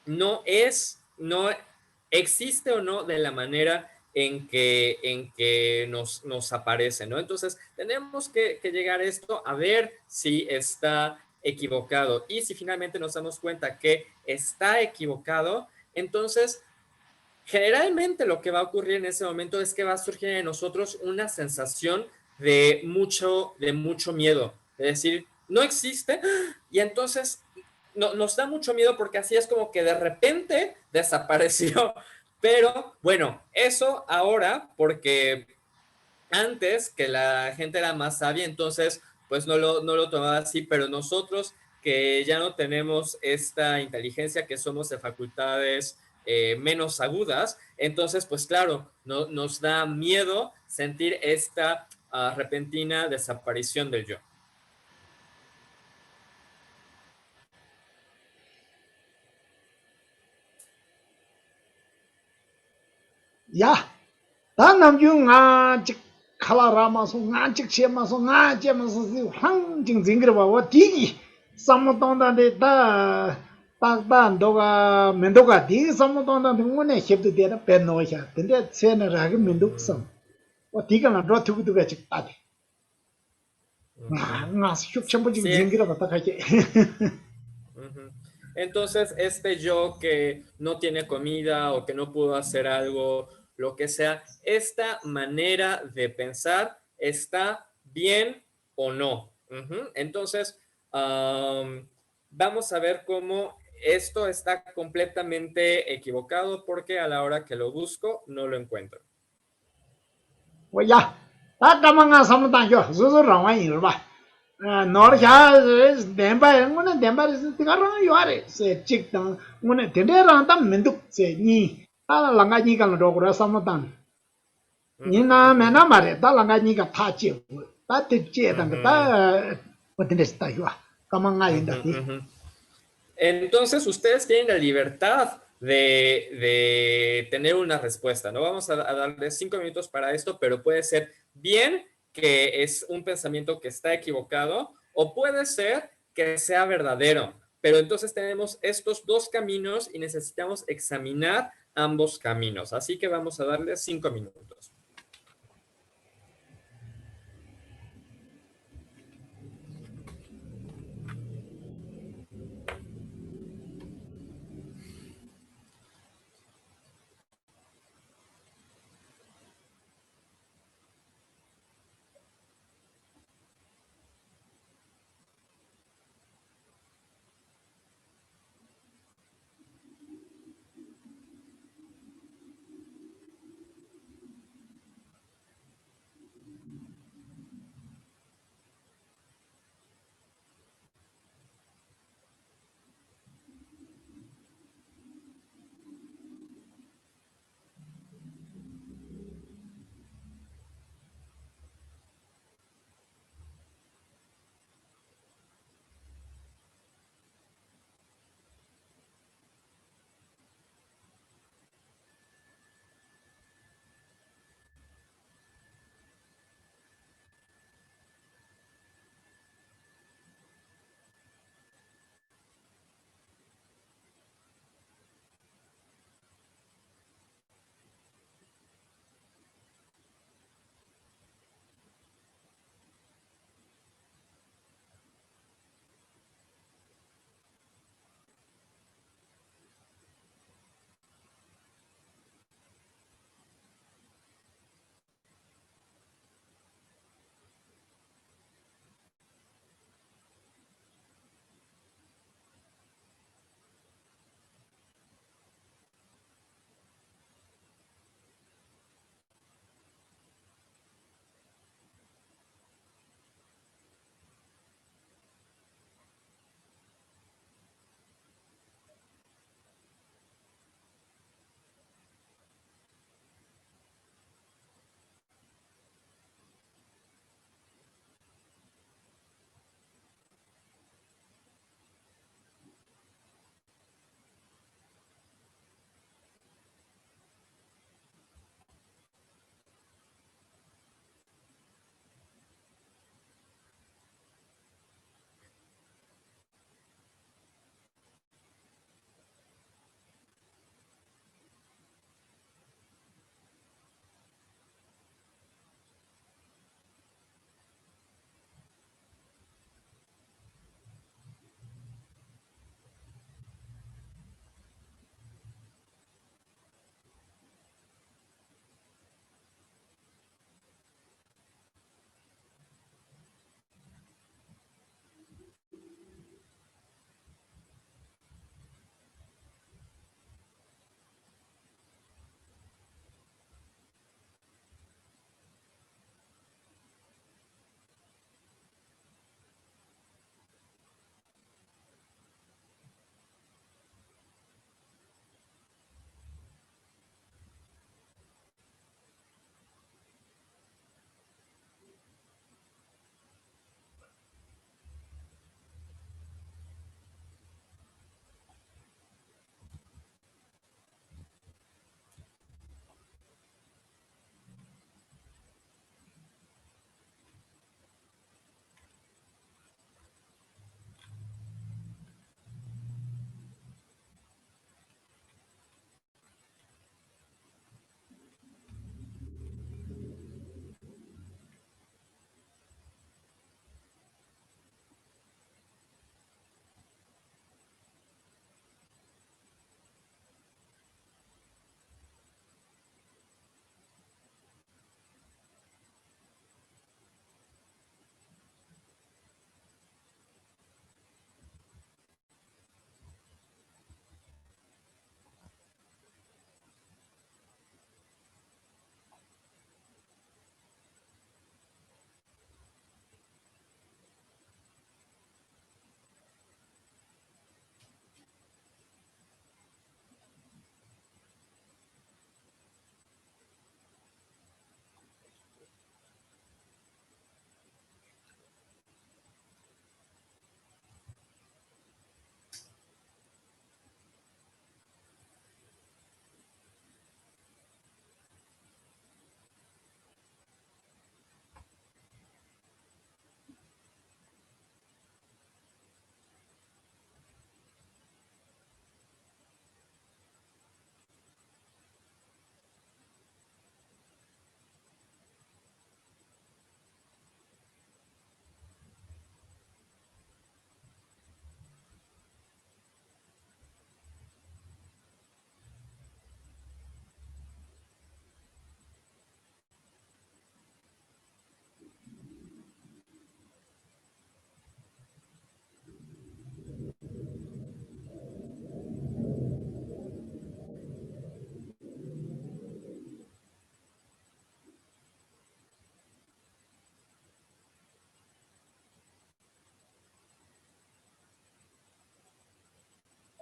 no existe o no de la manera en que nos aparece, ¿no? Entonces, tenemos que llegar a esto a ver si está equivocado. Y si finalmente nos damos cuenta que está equivocado, entonces, generalmente lo que va a ocurrir en ese momento es que va a surgir en nosotros una sensación de mucho miedo, de decir, no existe, y entonces nos da mucho miedo porque así es como que de repente desapareció. Pero bueno, eso ahora, porque antes que la gente era más sabia, entonces pues no lo tomaba así, pero nosotros que ya no tenemos esta inteligencia, que somos de facultades menos agudas, entonces pues claro, nos da miedo sentir esta repentina desaparición del yo. ya ta nam yu nga chik khala ra ma so nga chik che ma so nga che ma so si hang jing jing ba wa ti gi sam tong da de ta do ga men do ga di sam tong da de ngo ne hep de da pe no ya de de che na ra ga men do sam wa ti ga na ro tu du ga chik ta de nga hyuk chen bu jing Sí. jing ba ta ka che Ujú. Entonces, este yo que no tiene comida o que no pudo hacer algo, lo que sea, esta manera de pensar está bien o no. Entonces, vamos a ver cómo esto está completamente equivocado porque a la hora que lo busco no lo encuentro. 我呀，他干嘛俺什么单学，是让玩意儿吧？哪下电白，我那电白是这个让学的，是这当我那天天让他们读，是你，他啷个你干了着过来什么单？你那没那么的，他啷个你个他接我，他得接当个他，我真的是大学，干嘛俺应的？ Entonces, ustedes tienen la libertad de tener una respuesta, ¿no? Vamos a darles 5 minutos para esto, pero puede ser bien que es un pensamiento que está equivocado o puede ser que sea verdadero. Pero entonces tenemos estos dos caminos y necesitamos examinar ambos caminos. Así que vamos a darles 5 minutos.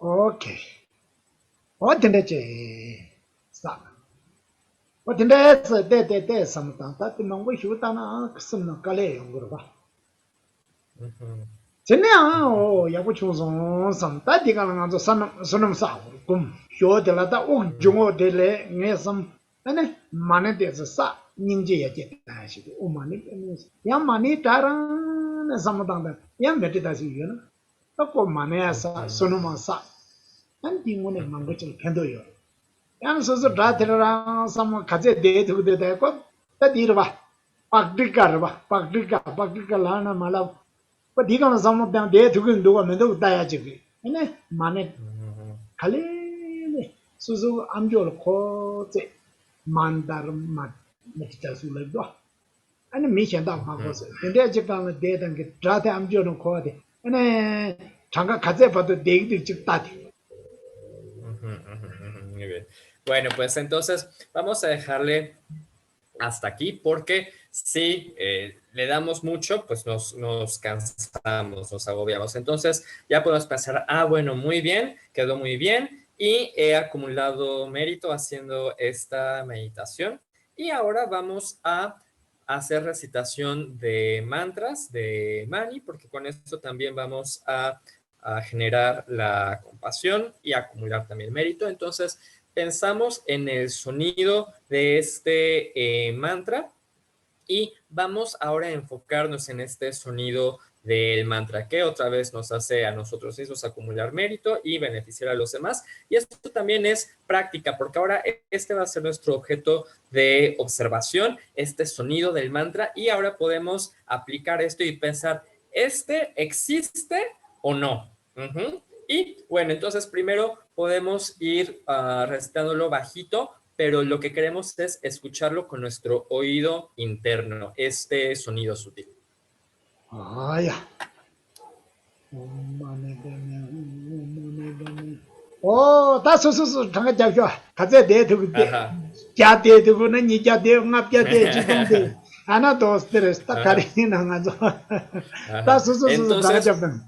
오케이. 어딘데 제 사. 어딘데 데 삼다. 다트 농고 휴다나 그스는 깔래 용거 봐. Ujú, 전에야 야구 초송 삼다 디가는 아주 선음 사. 금 쇼들라다 옥 중어들레 녜섬 아니 만에 돼서 사 닌지에 제다시고 오만이 야 많이 다른 삼당다. 야 메티다시 유나. 또 만에서 선음만 사. 한 딩문에 망고질 캔도요. 양 소소 다들랑 삼 가제 데도 데고 따디르 봐. 박디가 라나 말아. 그 디가는 삼당 데도 누가 맨도 다야지. 네 만에 ujú, 칼레네 소소 암졸 코제 만다르 맛 메치다 술래도 아니 미션다 바고서 근데 지금 데던 게 다데 암졸은 코데 네 장가 가제 봐도 데이도 즉 따디 ujú, ujú, ujú, muy bien. Bueno, pues entonces vamos a dejarle hasta aquí porque si le damos mucho, pues nos cansamos, nos agobiamos. Entonces ya podemos pensar, ah, bueno, muy bien, quedó muy bien y he acumulado mérito haciendo esta meditación. Y ahora vamos a hacer recitación de mantras de Mani, porque con esto también vamos a generar la compasión y acumular también mérito. Entonces, pensamos en el sonido de este mantra y vamos ahora a enfocarnos en este sonido del mantra que otra vez nos hace a nosotros mismos acumular mérito y beneficiar a los demás. Y esto también es práctica, porque ahora este va a ser nuestro objeto de observación, este sonido del mantra, y ahora podemos aplicar esto y pensar, ¿este existe o no? Uh-huh. Y bueno, entonces primero podemos ir recitándolo bajito, pero lo que queremos es escucharlo con nuestro oído interno, este sonido sutil. 아야 오 다소소소 장가 잡죠 가제 데도 데 Ajá. 자데도는 니자데 응압자데 지동데 하나 더 스트레스 딱 Ajá. 가리는 가죠 Ajá. 다소소소 장가 Entonces, 잡는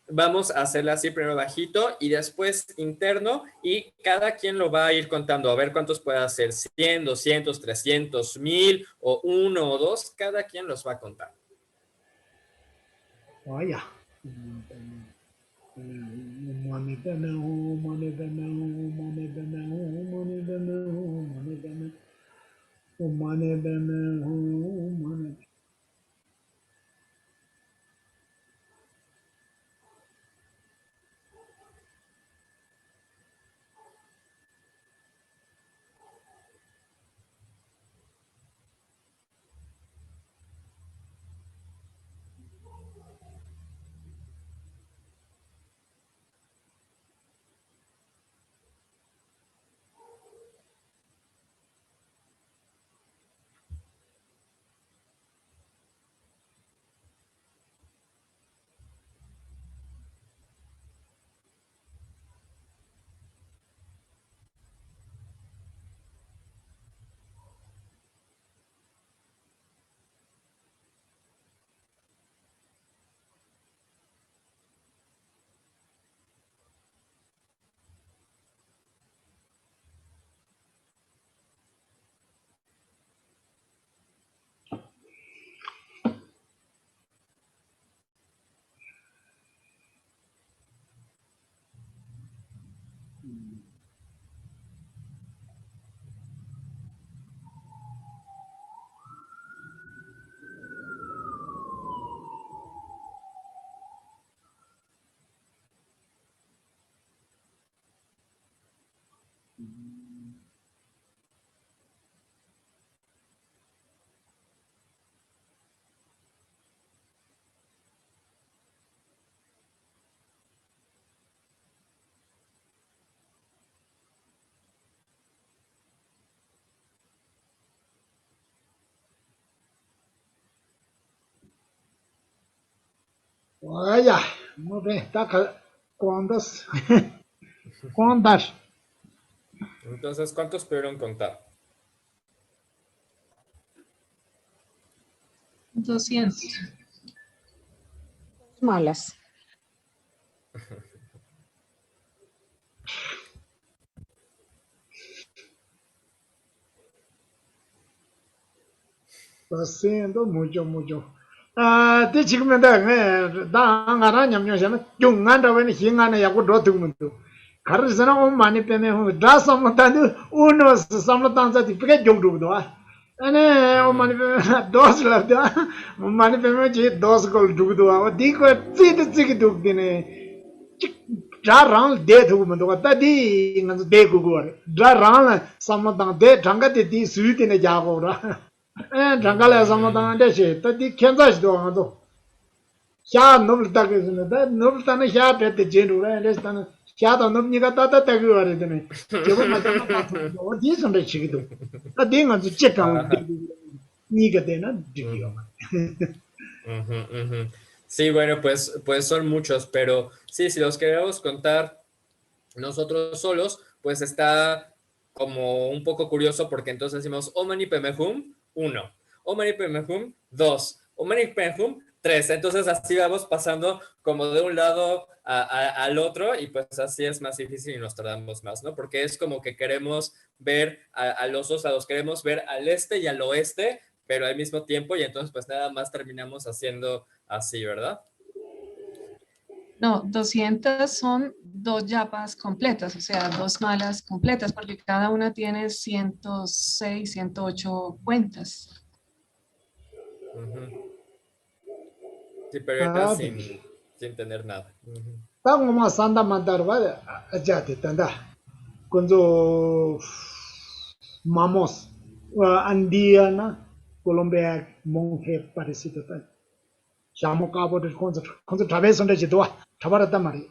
vamos a hacerla así primero bajito y después interno y cada quien lo va a ir contando a ver cuántos puede hacer, 100, 200, 300, 1000 o uno o dos, cada quien los va a contar. 아야 아야 뭐래 딱 cuántas cuántas Entonces, ¿cuántos pudieron contar? 200. Malas. haciendo mucho, mucho. Ah, te chico me da, da, araña, me llama, yo anda, ven, hingana, ya con roto mundo. Carrizana, un mani, pene, da, somotando, uno, somotanza, di, perché yo dudo, ane, un mani, dos, la, da, un mani, pene, dos, col dudo, dico, ziti, dine. Dra rang de thu ma do ta di ngan de gu gu dra rang sam dang de dang ga de di su de ne ja go ra dang ga la sam dang de che ta di khen za shi do ma do sha no bl ta ge ne da no bl ta ne sha pe de jin ru ra le sta ne sha da no ni ga ta ta ge wa re de ne je bo ma ta ma ta do di sam de chi ge do ta di ngan zu che ta ni ga de na di yo Ujú, ujú. Sí, bueno, pues son muchos, pero sí, si los queremos contar nosotros solos, pues está como un poco curioso porque entonces decimos Omani Pemehum 1, Omani Pemehum 2, Omani Pemehum 3. Entonces así vamos pasando como de un lado al otro y pues así es más difícil y nos tardamos más, ¿no? Porque es como que queremos ver a los dos lados, queremos ver al este y al oeste, pero al mismo tiempo y entonces pues nada más terminamos haciendo así, ¿verdad? No, 200 son 2 yapas completas, o sea, 2 malas completas, porque cada una tiene 106, 108 cuentas. Ujú. Sí, pero era ah sin tener nada. Ujú. ta ngoma sanda mandar ba aja te tanda kunzo mamos andiana Colombia monje parecido tal chamo cabo de kunzo traveso de chitwa tabara tamari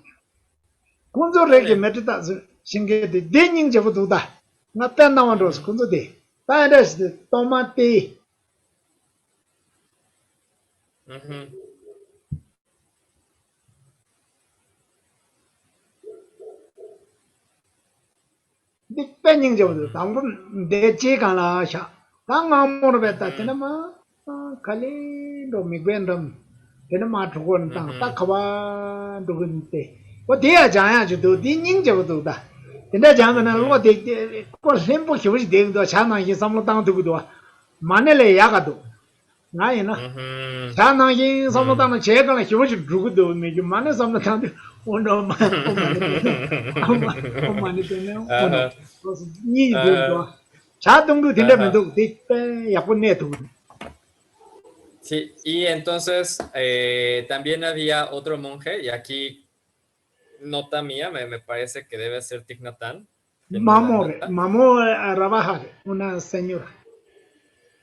kunzo rege metita singe de dening je buda na pena wandos kunzo de pares de tomate Ujú. de pening je buda tangun de che kana sha tanga mor beta tenama kali do migwendam tenama thugon tang ta khawa dugunte o de ya ja ju do di ning je buda da tenda jang na lo de ko sempo hiu ji de do cha na yi samlo tang du do manele ya ga do ngai na Ujú. cha na yi samlo tang che ga na hiu ji du do me ju mane samlo tang o no ma o mane de ne o no Ajá, ni de do ajá, cha dong du tenda me ajá. do de ya pon ne du Sí, y entonces también había otro monje, y aquí nota mía, me parece que debe ser Thich Nhat Hanh, en una Mamore, nota. mamó a trabajar, una señora.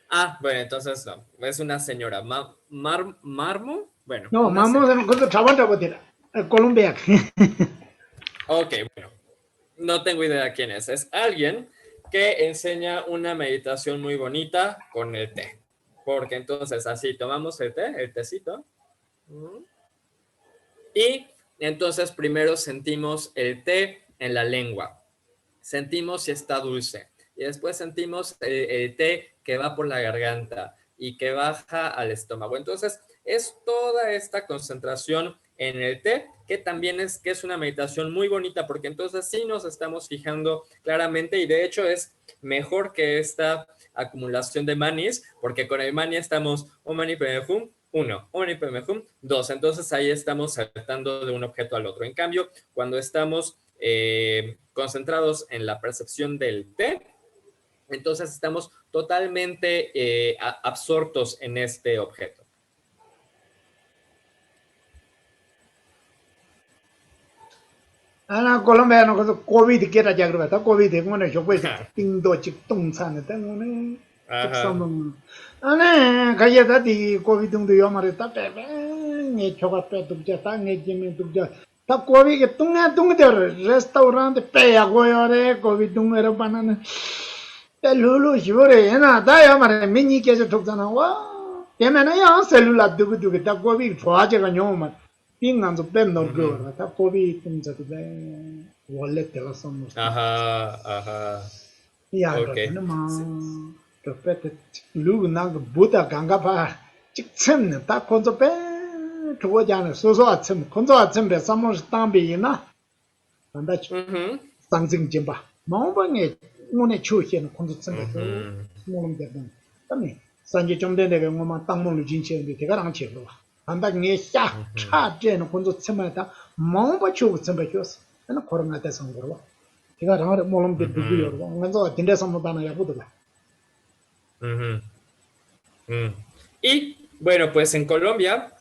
Ah, bueno, entonces no, es una señora. Marmo, bueno, No, una mamó señora. cuando trabaja botera, Colombia. Ok, bueno, no tengo idea quién es. Es alguien que enseña una meditación muy bonita con el té. Porque entonces así tomamos el té, el tecito. Y entonces primero sentimos el té en la lengua. Sentimos si está dulce. Y después sentimos el té que va por la garganta y que baja al estómago. Entonces es toda esta concentración en el té que también que es una meditación muy bonita porque entonces sí nos estamos fijando claramente y de hecho es mejor que esta acumulación de manis porque con el mani estamos un mani pemehum 1, un mani pemehum 2, entonces ahí estamos saltando de un objeto al otro. En cambio, cuando estamos concentrados en la percepción del té, entonces estamos totalmente absortos en este objeto. Ana Colombia no cosa COVID que era ya graba, ta COVID de una yo pues ting do chik tung san ta una chik Ajá. sam. Ana kaya ta di COVID tung yo mare ta pe ne choga pe tu ja ta ne jime tu ja. Ta COVID que tung de restaurante pe ya go yo re COVID tung era banana. Pe lulu jure na ta ya mare mini ke je tuk sana wa. Te me na ya cellular du ta COVID phwa je ga nyoma. 빙안 좀 뺀노 거 다 법이 좀 저도 원래 때가 somos Ajá, ajá. ya Ok. ro tene ma Sí. to pete lu na go buda ganga pa chik chen ta konzo pe to ja ne so so achen konzo achen be somos tan bi na anda Ujú, sang jing jin ba ma ba ne mo ne chu hien konzo chen be ujú. mo long de ben ta ne 산지 좀 되게 뭐만 땅물로 진치는데 대가랑 쳐봐 한다 녀샤 차제는 혼자 참아다 멍바 치고 참바였어 나는 코로나 때 선거로 대가랑 몰음 되고요 먼저 딘데서 못하나 야보다 Ujú. Mm. Y bueno, pues en Colombia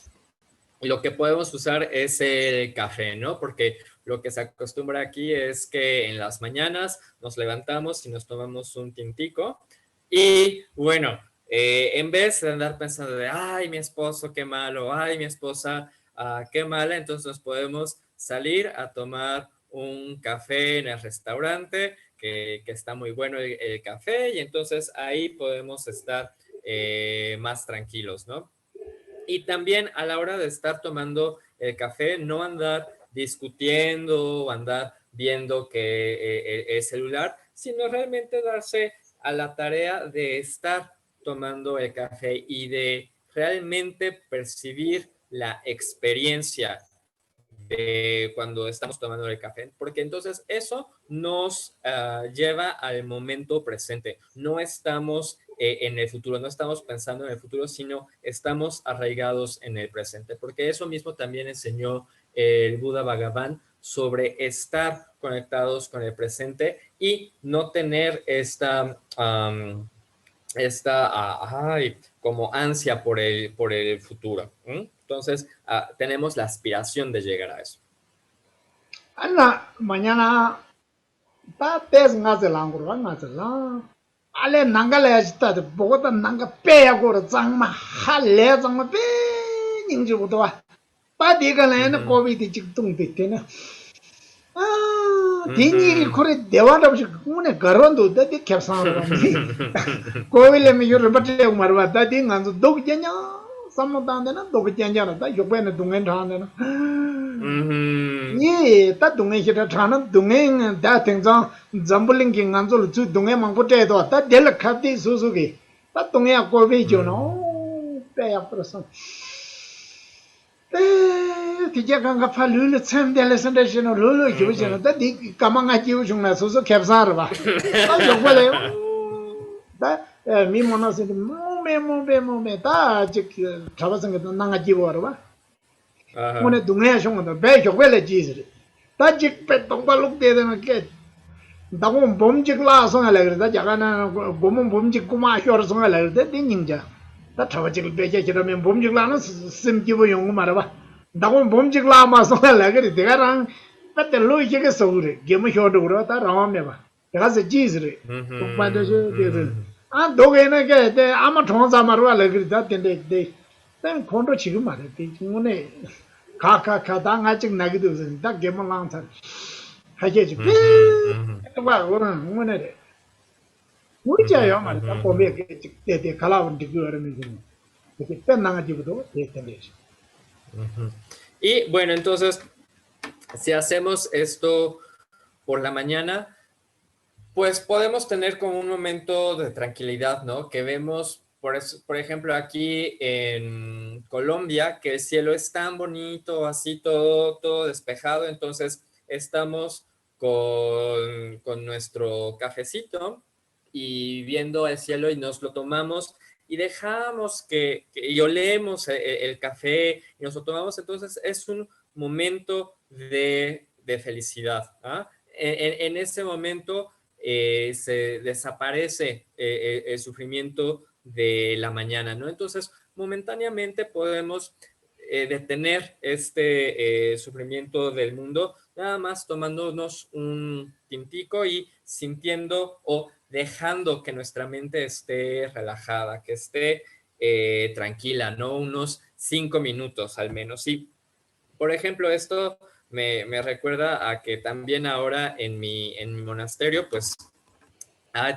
lo que podemos usar es el café, ¿no? Porque lo que se acostumbra aquí es que en las mañanas nos levantamos y nos tomamos un tintico. Y bueno, en vez de andar pensando de, ay, mi esposo, qué malo, ay, mi esposa, qué mala, entonces nos podemos salir a tomar un café en el restaurante, que está muy bueno el café, y entonces ahí podemos estar más tranquilos, ¿no? Y también a la hora de estar tomando el café, no andar discutiendo o andar viendo que el celular, sino realmente darse a la tarea de estar tomando el café y de realmente percibir la experiencia de cuando estamos tomando el café, porque entonces eso nos lleva al momento presente. No estamos en el futuro, no estamos pensando en el futuro, sino estamos arraigados en el presente, porque eso mismo también enseñó el Buda Bhagavan sobre estar conectados con el presente y no tener como ansia por el futuro. Entonces, tenemos la aspiración de llegar a eso. Ana mañana ta tes ngaze langro ngaze la ale nangale sta de bogota nanga pe agora zangma hale zangma pe ningji budwa pa diga ne covid chik tung de tena dini kore dewa da kune garondo da de kyapsan ro ni covid me yor batte marwa da di nganzo dog janya samodande na dog janya da yobene dungen dhane na 예, 다 동네 히다 타는 동네 다 등장 잠불링 긴간줄 주 동네 망고때도 다 델 카디 수수기 다 동네 고베죠노 빼야 벌써 에 디제간가 팔룰 쳔델레선데시노 룰루 기우잖아 다디 까망아 기우중나 수수 캡사르 봐 요거래 다 미모나세 모메 다 지키 잡아서 나가 기우어 봐 오늘 동네 형은 배 격vel에 지스리 다직 배 동발룩 되는 게 나고 범직 라서가 그러다 자가나 고문 범직 구마 효르서가 그러다 띵닝자 다 타버직 배제 그러면 범직 라는 심기부 용고 말아 나고 범직 라마서가 그래 내가랑 그때 로이게 서우래 게임 효도 그러다 라마메 봐 내가서 지스리 동반도서 되는 아 도게나 게 아마 통사 말아 그러다 된대 난 콘도 지금 말해 오늘 카카카당 아직 나기도 없으니 딱 개망랑사 하게지 와 오늘 오늘에 우리자요 말이야 보면 그때 갈아온 디그러면 이렇게 뺀나가지고도 됐다지. Y bueno, entonces, si hacemos esto por la mañana, pues podemos tener como un momento de tranquilidad, ¿no? Que vemos, por ejemplo, aquí en Colombia, que el cielo es tan bonito, así todo despejado, entonces estamos con nuestro cafecito y viendo el cielo y nos lo tomamos y dejamos y olemos el café y nos lo tomamos, entonces es un momento de felicidad. En ese momento se desaparece el sufrimiento de la mañana, ¿no? Entonces, momentáneamente podemos detener este sufrimiento del mundo, nada más tomándonos un tintico y sintiendo o dejando que nuestra mente esté relajada, que esté tranquila, ¿no? Unos 5 minutos al menos. Y, por ejemplo, esto me recuerda a que también ahora en mi monasterio, pues,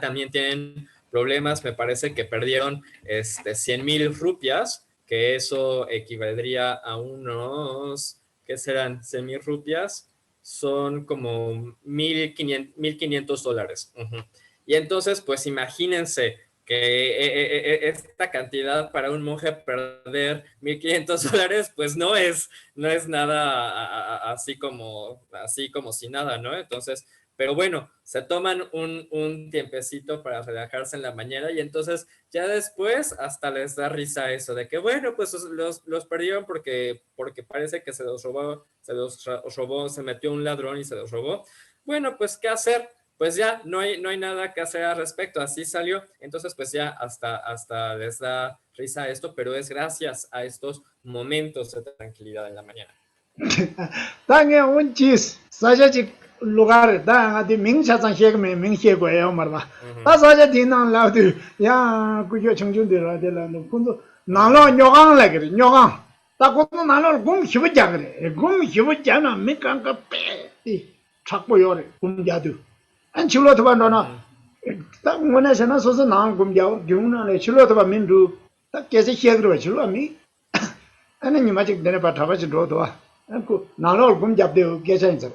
también tienen problemas, me parece que perdieron 100,000 rupias, que eso equivaldría a unos, ¿qué serán? 100,000 rupias son como $1,500. Y entonces, pues imagínense que esta cantidad para un monje perder $1,500, pues no es nada así como si nada, ¿no? Entonces, pero bueno, se toman un tiempecito para relajarse en la mañana y entonces ya después hasta les da risa eso de que, bueno, pues los perdieron porque parece que se los robó, se metió un ladrón y se los robó. Bueno, pues, ¿qué hacer? Pues ya no hay nada que hacer al respecto, así salió. Entonces, pues ya hasta les da risa esto, pero es gracias a estos momentos de tranquilidad en la mañana. 당에 온지 사자지 lugar da de 명차상 해가면 명시고요 말봐. 다 사자 뒤는 라도 야 그게 청중들 라들라는 군도 나로 녀강라 그래 녀강. 다 군도 나로 곰 희부자 그래. 곰 희부자나 미간가 빼. 찾고요래 곰자도. 안 줄어도 봐너나 딱 원해서는 소소 나온 곰자 경나네 줄어도 봐 민두 딱 계속 해그러 줄어 미. 아니 아직 내가 봐 잡아지 줘도 그 나로 곰잡대요 계산해서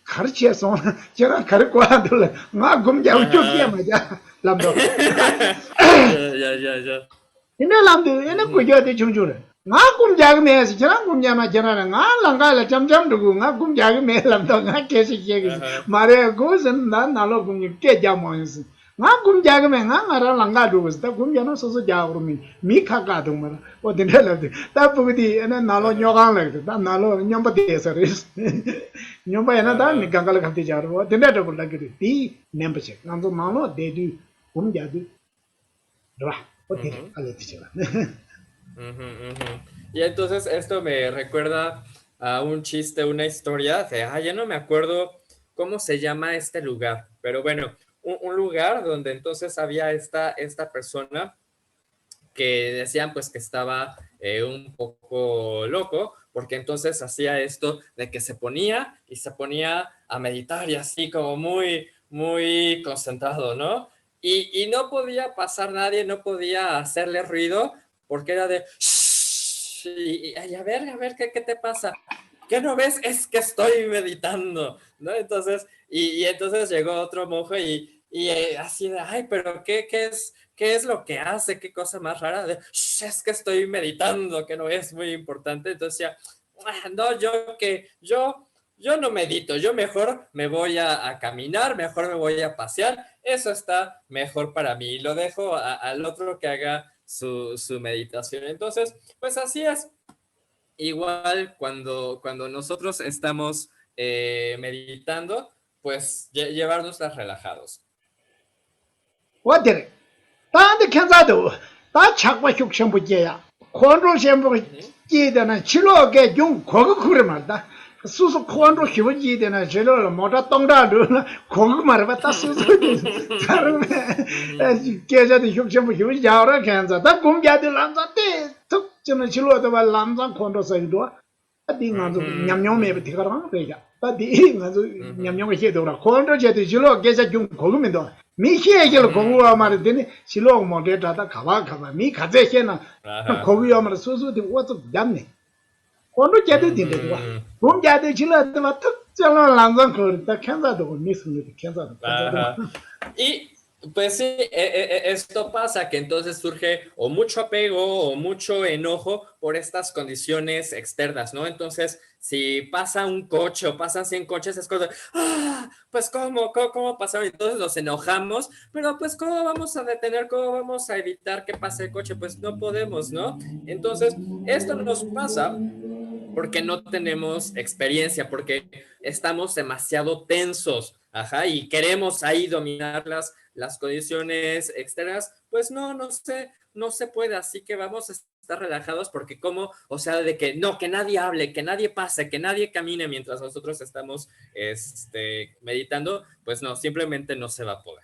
가르치어서 제가 가르고 하더래 나 곰자고 쫓기야 맞아 람도 Ya. 근데 람도 얘는 그저한테 중주래 나 곰자고 매서 저랑 곰자마 저랑 나 랑가라 점점 두고 나 곰자고 매 람도 나 계속 얘기 말해 그것은 난 나로 곰이 깨자면서 나 곰자고 매나 나라 랑가 두고 다 곰자는 소소 자고미 미카가 동말 어딘데라도 다 보고디 얘는 나로 녀강래 다 나로 냠바대서 냠바에나 다 미강갈 갑대 자로 어딘데도 몰라게 디 멤버십 남도 나로 데디 곰자도 라 어디 알려주자 Y entonces esto me recuerda a un chiste, una historia de, ya no me acuerdo cómo se llama este lugar, pero bueno, un lugar donde entonces había esta persona que decían pues que estaba un poco loco, porque entonces hacía esto de que se ponía a meditar y así como muy, muy concentrado, ¿no? Y no podía pasar nadie, no podía hacerle ruido, porque era de, y a ver, ¿qué te pasa? ¿Qué no ves? Es que estoy meditando, ¿no? Entonces, y entonces llegó otro monje y así de, ay, pero ¿qué es lo que hace? ¿Qué cosa más rara? De, es que estoy meditando, que no es muy importante. Entonces ya, no, yo no medito, yo mejor me voy a caminar, mejor me voy a pasear, eso está mejor para mí. Y lo dejo al otro que haga su meditación. Entonces, pues así es. Igual cuando nosotros estamos meditando, pues llevárnoslas relajados. 어디래 다한테 견사도 다 착과 흉성부제야 권로시험부 지대는 치료게 용 고급 그래 말다 수수 권로 희부지대는 제로를 모자 똥다도 고급 말봐 다 수수 다르면 계좌도 흉성부 희부지야라 견사 다 공자들 남자때 특정은 치료도 말 남자 권로서도 어디가서 냠냠매 비가라 그러자 어디가서 냠냠을 해도라 권로제도 치료 계좌 용 고급면도 미히에게로 고구와 말이더니 실로 모델다다 가봐 미 가제해나 고구와 말 소소데 와서 잡네 권로 제대 된대도 공자들 질러도 특정한 남성 거다 캔사도 미스는 캔사도 Y pues sí, esto pasa, que entonces surge o mucho apego o mucho enojo por estas condiciones externas, ¿no? Entonces, si pasa un coche o pasan 100 coches, es como, pues ¿cómo pasaron? Entonces nos enojamos, pero pues ¿cómo vamos a detener? ¿Cómo vamos a evitar que pase el coche? Pues no podemos, ¿no? Entonces, esto nos pasa porque no tenemos experiencia, porque estamos demasiado tensos, y queremos ahí dominar las condiciones externas, pues no se puede, así que vamos a estar relajados porque o sea, de que no, que nadie hable, que nadie pase, que nadie camine mientras nosotros estamos meditando, pues no, simplemente no se va a poder.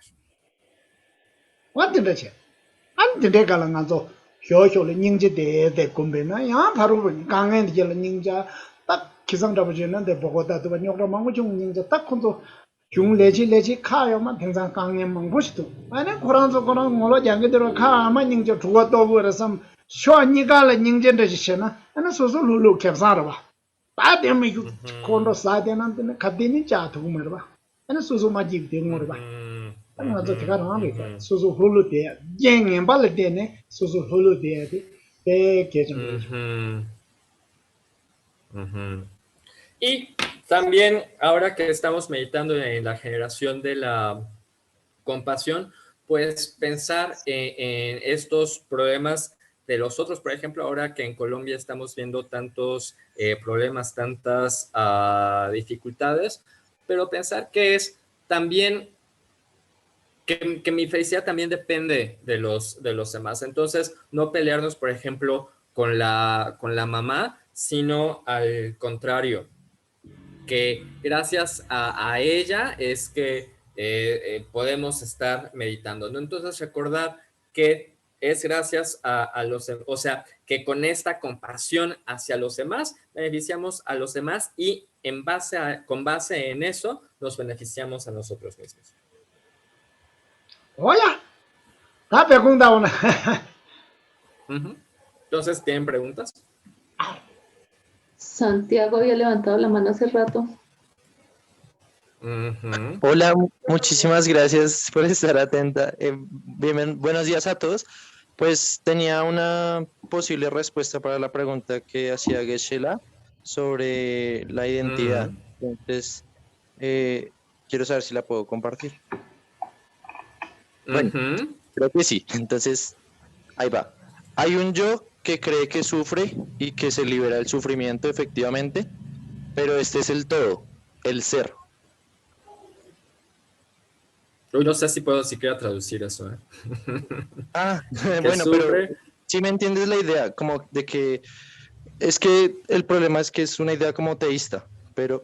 효효를 닝지대 공배나 야 바로 강엔 질 닝자 딱 기상 잡으시는데 보고다도 녀로 망고 중 닝자 딱 콘도 중레지 카요만 평상 강엔 망고시도 아니 고란서 고란 몰로 장게대로 카만 닝자 죽어도 버려서 쇼니가를 닝전데시나 아니 소소 룰루 캡사라 봐 다데미 콘도 사데난데 카데니 자도 머봐 아니 소소 마지 데모르 봐 맞아 제가 하는 소소 홀로데 갱엔 발데네 소소 홀로데 에 계정 Y También, ahora que estamos meditando en la generación de la compasión, pues pensar en estos problemas de los otros. Por ejemplo, ahora que en Colombia estamos viendo tantos problemas, tantas dificultades, pero pensar que es también que mi felicidad también depende de los demás. Entonces, no pelearnos, por ejemplo, con la mamá, sino al contrario, que gracias a ella es que podemos estar meditando, ¿no? Entonces, recordar que es gracias a los, o sea, que con esta compasión hacia los demás, beneficiamos a los demás y con base en eso, nos beneficiamos a nosotros mismos. Hola. Ta pregunta una. Uh-huh. Entonces, ¿tienen preguntas? Santiago había levantado la mano hace rato. Uh-huh. Hola, muchísimas gracias por estar atenta. Buenos días a todos. Pues tenía una posible respuesta para la pregunta que hacía Geshe-la sobre la identidad. Entonces, quiero saber si la puedo compartir. Bueno, creo que sí. Entonces, ahí va. Hay un yo que cree que sufre y que se libera del sufrimiento, efectivamente, pero este es el todo, el ser. Yo no sé si puedo siquiera traducir eso. Bueno, sufre. pero sí me entiendes la idea, como de que es que el problema es que es una idea como teísta, pero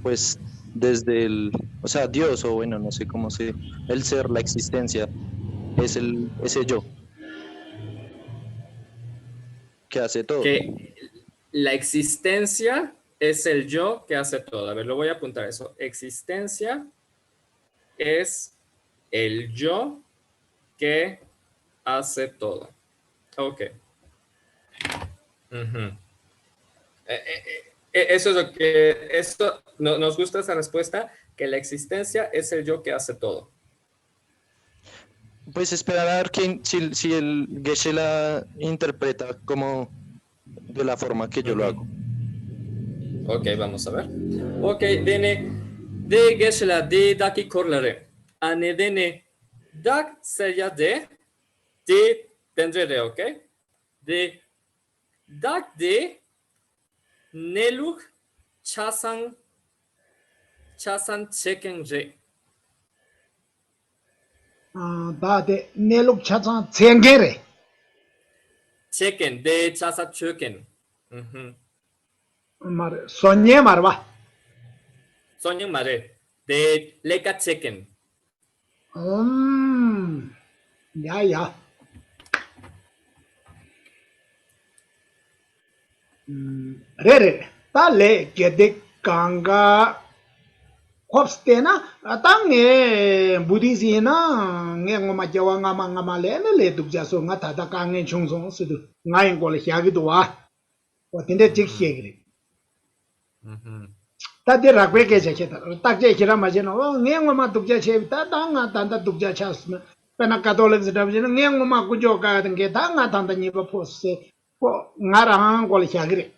pues desde o sea, Dios, o bueno, no sé cómo se, el ser, la existencia, es ese yo que hace todo. Que la existencia es el yo que hace todo. A ver, lo voy a apuntar eso. Existencia es el yo que hace todo. Ok. Eso es lo que... nos gusta esa respuesta, que la existencia es el yo que hace todo. Pues esperar a ver si el Geshe la interpreta como de la forma que yo lo hago. Ok, vamos a ver. Ok, dene de Geshe-la de daki korlare. Ane dene dak sería de tendré, ok. De dak de neluk chasan cheken re. Da de neluk chachan tsengere. Cheken de chasa cheken. Mar sonye marba. Soñan mare de leka cheken. Ya. Re. Ta le gede kanga Hopste na tang nge Buddhisi na nge ngoma jawa ngama le le dukja so nga ta ka nge chung song su du nga yin ko le hya gi do wa wa tin de jik hye gi ta de ra kwe ke che ta ta je hira ma je no nge ngoma dukja che ta ta nga ta da dukja cha sma pa na catholic se da je nge ngoma ku jo ka nge ta nga ta da ni ba po se ko nga ra ko le hya gi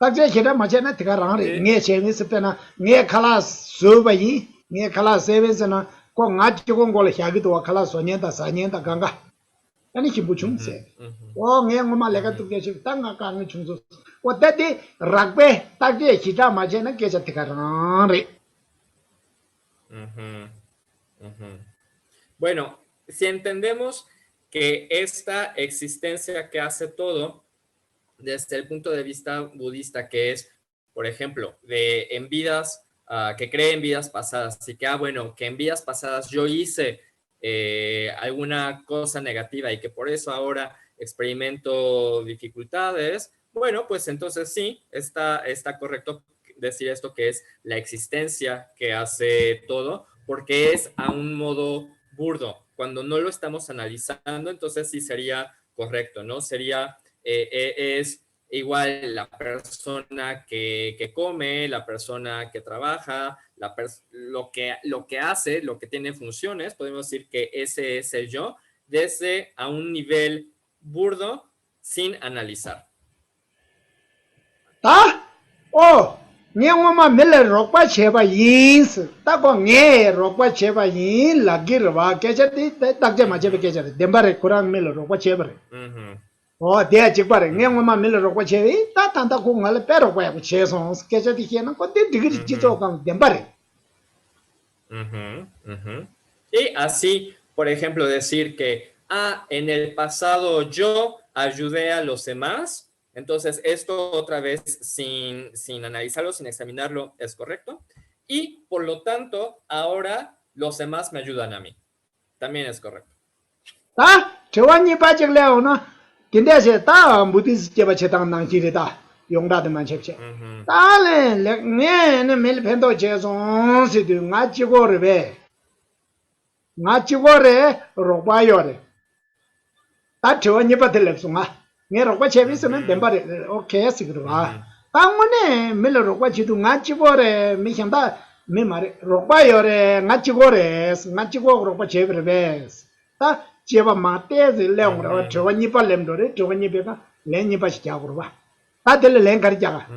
takje khida mache na tika rang re nge chemi sepena nge khala so ba yi nge khala seven na ko nga chi ko ngol hya gi to khala so nyen ta sa nyen ta ganga ani chi bu chung se o nge ngoma le ga tu ge chi ta nga ka nge chung so o ta de rakbe takje khida mache na ke cha tika rang re. Bueno, si entendemos que esta existencia que hace todo, desde el punto de vista budista, que es, por ejemplo, en vidas, que cree en vidas pasadas, así que, bueno, que en vidas pasadas yo hice alguna cosa negativa y que por eso ahora experimento dificultades, bueno, pues entonces sí, está correcto decir esto, que es la existencia que hace todo, porque es a un modo burdo. Cuando no lo estamos analizando, entonces sí sería correcto, ¿no? Sería... es igual la persona que come, la persona que trabaja, lo que hace, lo que tiene funciones, podemos decir que ese es el yo, desde a un nivel burdo, sin analizar. 다? 냥엄마 밀레 록바 제바 인스 따고 녜 록바 제바 인 라기르바 깨자디 딱제 마제베 깨자디 뎀바레 쿠란 밀레 록바 제바레 대야 직바레 냥엄마 밀레 록바 제비 따탄다 공알 페로바 제송 깨자디 히나 코데 디그리 지조강 뎀바레 Y así, por ejemplo, decir que, en el pasado yo ayudé a los demás, entonces esto otra vez sin analizarlo, sin examinarlo, es correcto. Y por lo tanto, ahora los demás me ayudan a mí. También es correcto. 저완이 빠질래오나 근데세 다 무디스 제바 제당 낭지리다 용다도 만cep체 달래 렉네네 밀펜도 제송시도 나치고르베 나치고레 로바요레 다 저완이 빠들lep송아 네 로바 제비스는 덴바레 오케이 시그르바 당문에 밀 로바 지도 나치고레 미샹다 미마레 로바요레 나치고레 나치고 로바 제브레베 다 제바 마테즈 레옹라 저완이 빨렘도레 저완이 베가 렌이 바시자고르바 다들 렌가리자가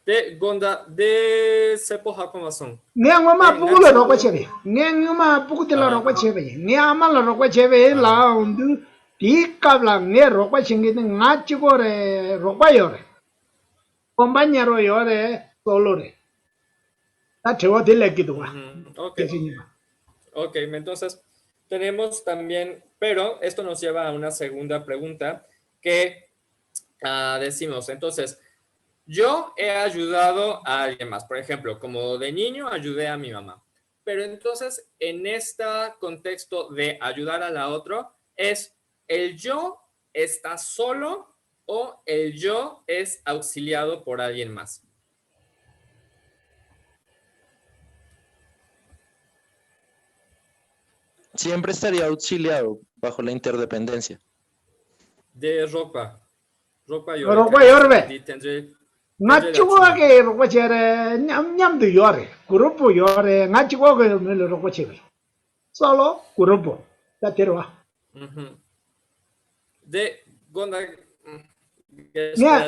De Gonda, de Sepo Hakomason. 냥엄마 부글로 로바 제베 냥엄마 부글로 로바 제베 냥엄마 로바 제베 라운드 디캅랑 네 로바 싱기는 나치고레 로바요레 콤바냐로 요레 솔로레 다 저와 딜레기도와 Ok, entonces tenemos también, pero esto nos lleva a una segunda pregunta que decimos, entonces, yo he ayudado a alguien más, por ejemplo, como de niño ayudé a mi mamá, pero entonces en este contexto de ayudar a la otra, ¿es el yo está solo o el yo es auxiliado por alguien más? Siempre estaría auxiliado bajo la interdependencia. De ropa. Ropa yorbe. 나치고게 로바 제레 냠냠도 요레 그룹 요레 나치고게 밀 로바 제베 솔로 그룹 다 데려와 De Gonda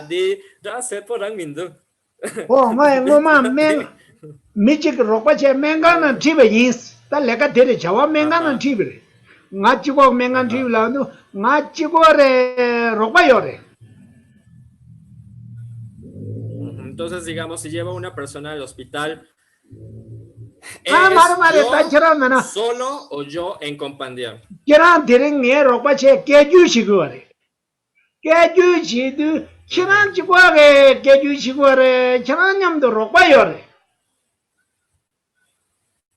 de da Sepo Rangmindu. 마마 멘 미직 로바 제 멘가는 집에 인스 다 내가 데려 자와 멘가는 집에 나치고 멘간 집라도 나치고레 로바 요레 Entonces, digamos, si lleva una persona al hospital, ¿es yo solo o yo en compañía? Kiran tiring ne roba che keju shigore. Keju shidu kiran chigore keju shigore kiran nyamdo roba yore.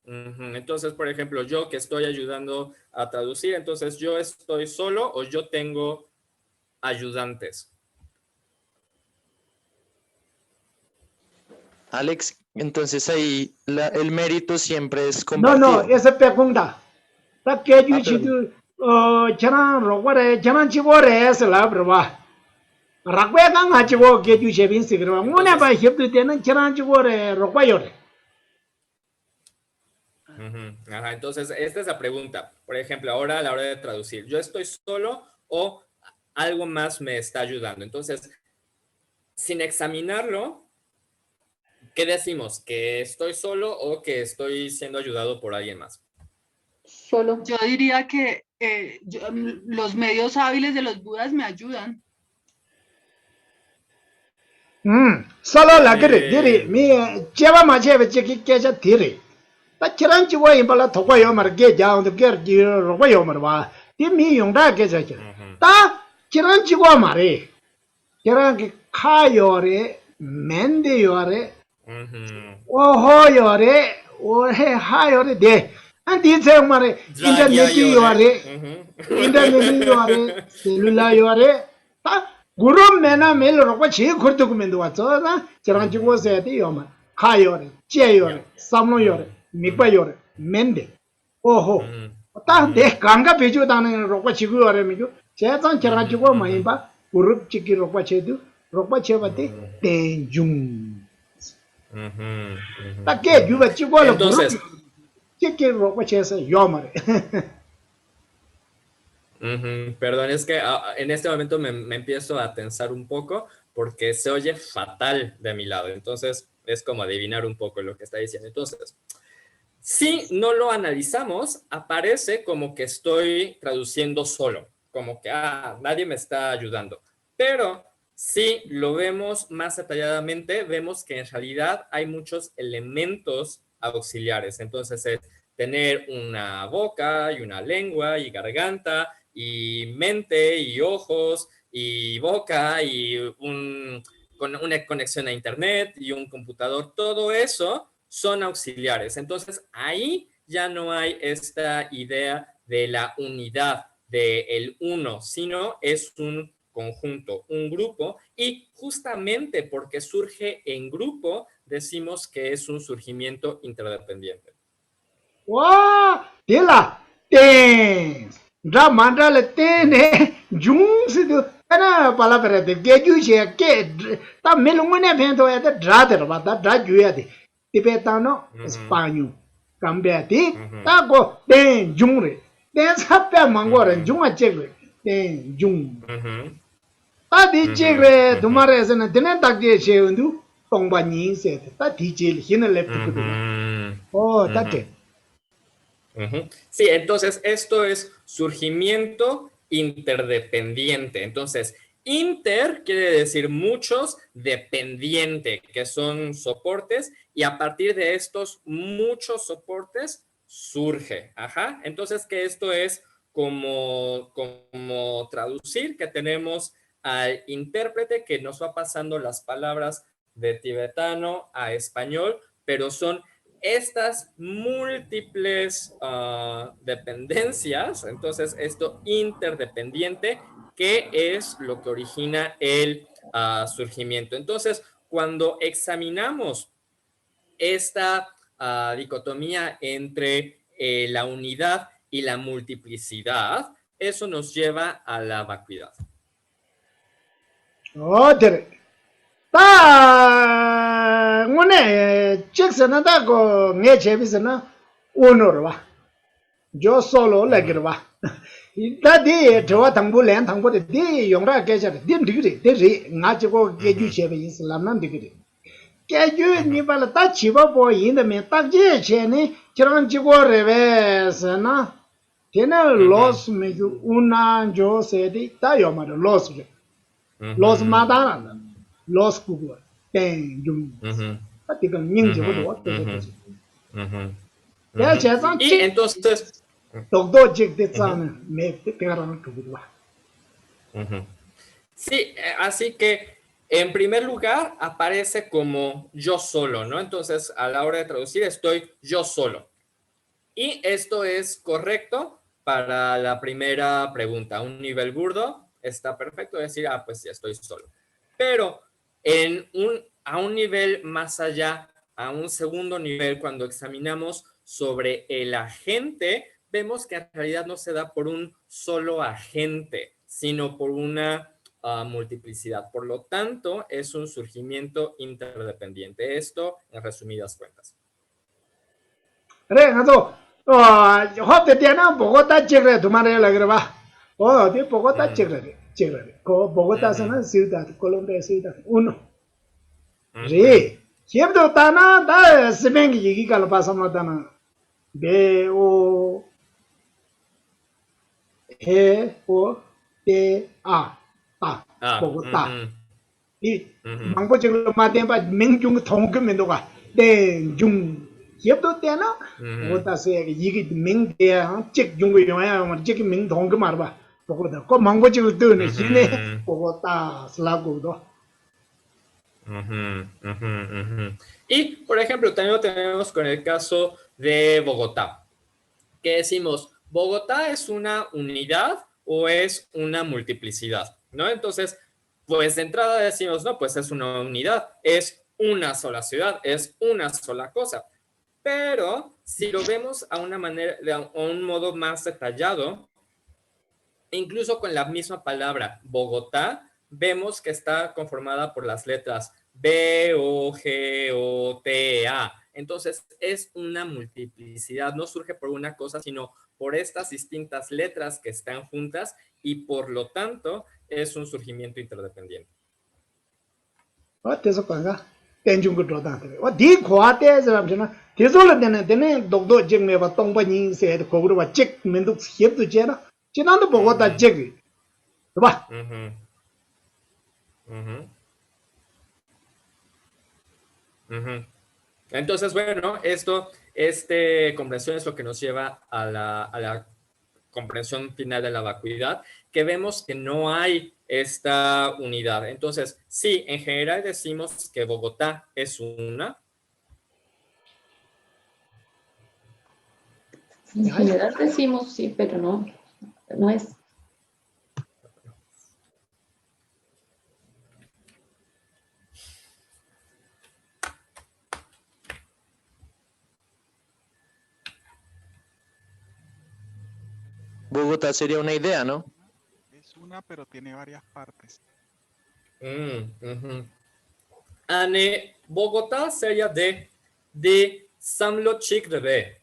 Entonces, por ejemplo, yo que estoy ayudando a traducir, entonces yo estoy solo o yo tengo ayudantes. Alex, entonces ahí el mérito siempre es compartido. No, esa pregunta. Ta keju shidu kiran roba kiran chigore es la brava. Rakwe kang hachigo keju shebin sigro. Muna ba hibdu tenen kiran chigore roba yore. Ajá, entonces, esta es la pregunta. Por ejemplo, ahora a la hora de traducir, ¿yo estoy solo o algo más me está ayudando? Entonces, sin examinarlo, ¿qué decimos? ¿Que estoy solo o que estoy siendo ayudado por alguien más? Solo. Yo diría que los medios hábiles de los budas me ayudan. Solo la kiri, diri, mi cheva ma cheva cheki kecha diri. Ta kiran chiwa impala thokwa yomar ge jao de ger jiro rokwa yomar wa. Di mi yongda kecha kira. Ta kiran chiwa ma re. Kiran ki ka yore, mende yore, oho yore, ohe ha yore de. An di tse ma re, internet yore, cellular yore. Ta guru mena mel rokwa chi khurtu kumendo wa tso na kiran chiwa se de yomar. Ka yore, che yore, samlo yore. mikpa yore, mende, oho. Ta de kanga pechu tani rokpa chigu yore miku, che zang kiran chigo ma yinpa, urup chiki rokpa che du, rokpa che bate, ten jung. Ta ke yuwa chigo la urup chiki rokpa che se yomare. Perdón, es que en este momento me empiezo a tensar un poco porque se oye fatal de mi lado. Entonces, es como adivinar un poco lo que está diciendo. Entonces, si no lo analizamos, aparece como que estoy traduciendo solo, como que nadie me está ayudando. Pero si lo vemos más detalladamente, vemos que en realidad hay muchos elementos auxiliares. Entonces es tener una boca y una lengua y garganta y mente y ojos y boca y con una conexión a internet y un computador. Todo eso son auxiliares. Entonces, ahí ya no hay esta idea de la unidad, del uno, sino es un conjunto, un grupo, y justamente porque surge en grupo, decimos que es un surgimiento interdependiente. 와, 될라, 땡. 라 만달레 땡네. 중스도 하나 발라버데 게주시에 게다 멜롱네 벤도야 다 드라더 바다 드라주야 돼. 티베타노 스파뉴 감베티 타고 땡 중레. 땡 사페 망고ren 중아 쳬그. 땡 중. 따디 쳬그레 두마레스나 데네 딱게 쳬운두 똥바니 세트. 따 디젤 히네 lep트도. 오, 따게. Sí, entonces esto es surgimiento interdependiente. Entonces, inter quiere decir muchos, dependiente, que son soportes, y a partir de estos muchos soportes surge. Entonces, que esto es como traducir, que tenemos al intérprete que nos va pasando las palabras de tibetano a español, pero son estas múltiples dependencias. Entonces, esto interdependiente, que es lo que origina el surgimiento. Entonces, cuando examinamos esta dicotomía entre la unidad y la multiplicidad, eso nos lleva a la vacuidad. 다 오늘 책선하다고 내 제비서는 오늘와 저 솔로 레기르와 이다디 저와 당부련 당부데 디 용라 계셔 딘디리 데리 나지고 계주 제비 이슬람난 디기리 계주 니발 다 치바 보이는데 딱지 제니 저런 지고 레베스나 tiene los medio una yo se di ta yo ma los madaran los kugo ten jung ati kan ning je bo ya che san Y entonces todo jig de san me pegaron kugo sí, así que en primer lugar aparece como yo solo, ¿no? Entonces, a la hora de traducir estoy yo solo. Y esto es correcto para la primera pregunta. Un nivel burdo está perfecto decir, pues sí, estoy solo. Pero a un nivel más allá, a un segundo nivel, cuando examinamos sobre el agente, vemos que en realidad no se da por un solo agente, sino por una multiplicidad. Por lo tanto, es un surgimiento interdependiente. Esto en resumidas cuentas. hote tiana Bogotá chegre tumare lagreba de Bogotá chegre Bogotá sana ciudad Colombia ciudad uno re siempre tana da semengi yigi kala pasama tana B O G O T A Bogotá y mangpo chegre matempa mengjung thongke mendoga den jung siempre tiana Bogotá se yigi meng dia chek jung yo ya chek meng thong ke marba Bogotá ko mangpo chegre tu ne hine Bogotá slago do. Y, por ejemplo, también lo tenemos con el caso de Bogotá, que decimos, ¿Bogotá es una unidad o es una multiplicidad? ¿No? Entonces, pues de entrada decimos, no, pues es una unidad, es una sola ciudad, es una sola cosa. Pero si lo vemos a una manera, a un modo más detallado, incluso con la misma palabra Bogotá, vemos que está conformada por las letras B, O, G, O, T, A. Entonces, es una multiplicidad. No surge por una cosa, sino por estas distintas letras que están juntas y por lo tanto es un surgimiento interdependiente. 어때서 건가 땡중 거 도다 어디 고아때 사람잖아 대sol을 되는 독도 정매 봐 동반이 세 거기로 봐직 면도 협도 제나 지난도 보고 다 직. 봐. Ujú. Ujú. Ujú. Entonces, bueno, comprensión es lo que nos lleva a la comprensión final de la vacuidad, que vemos que no hay esta unidad. Entonces, sí, en general decimos que Bogotá es una. En general decimos sí, pero no es. Bogotá sería una idea, ¿no? Es una, pero tiene varias partes. Ujú. Ane, Bogotá sería de Samlochik Rebe.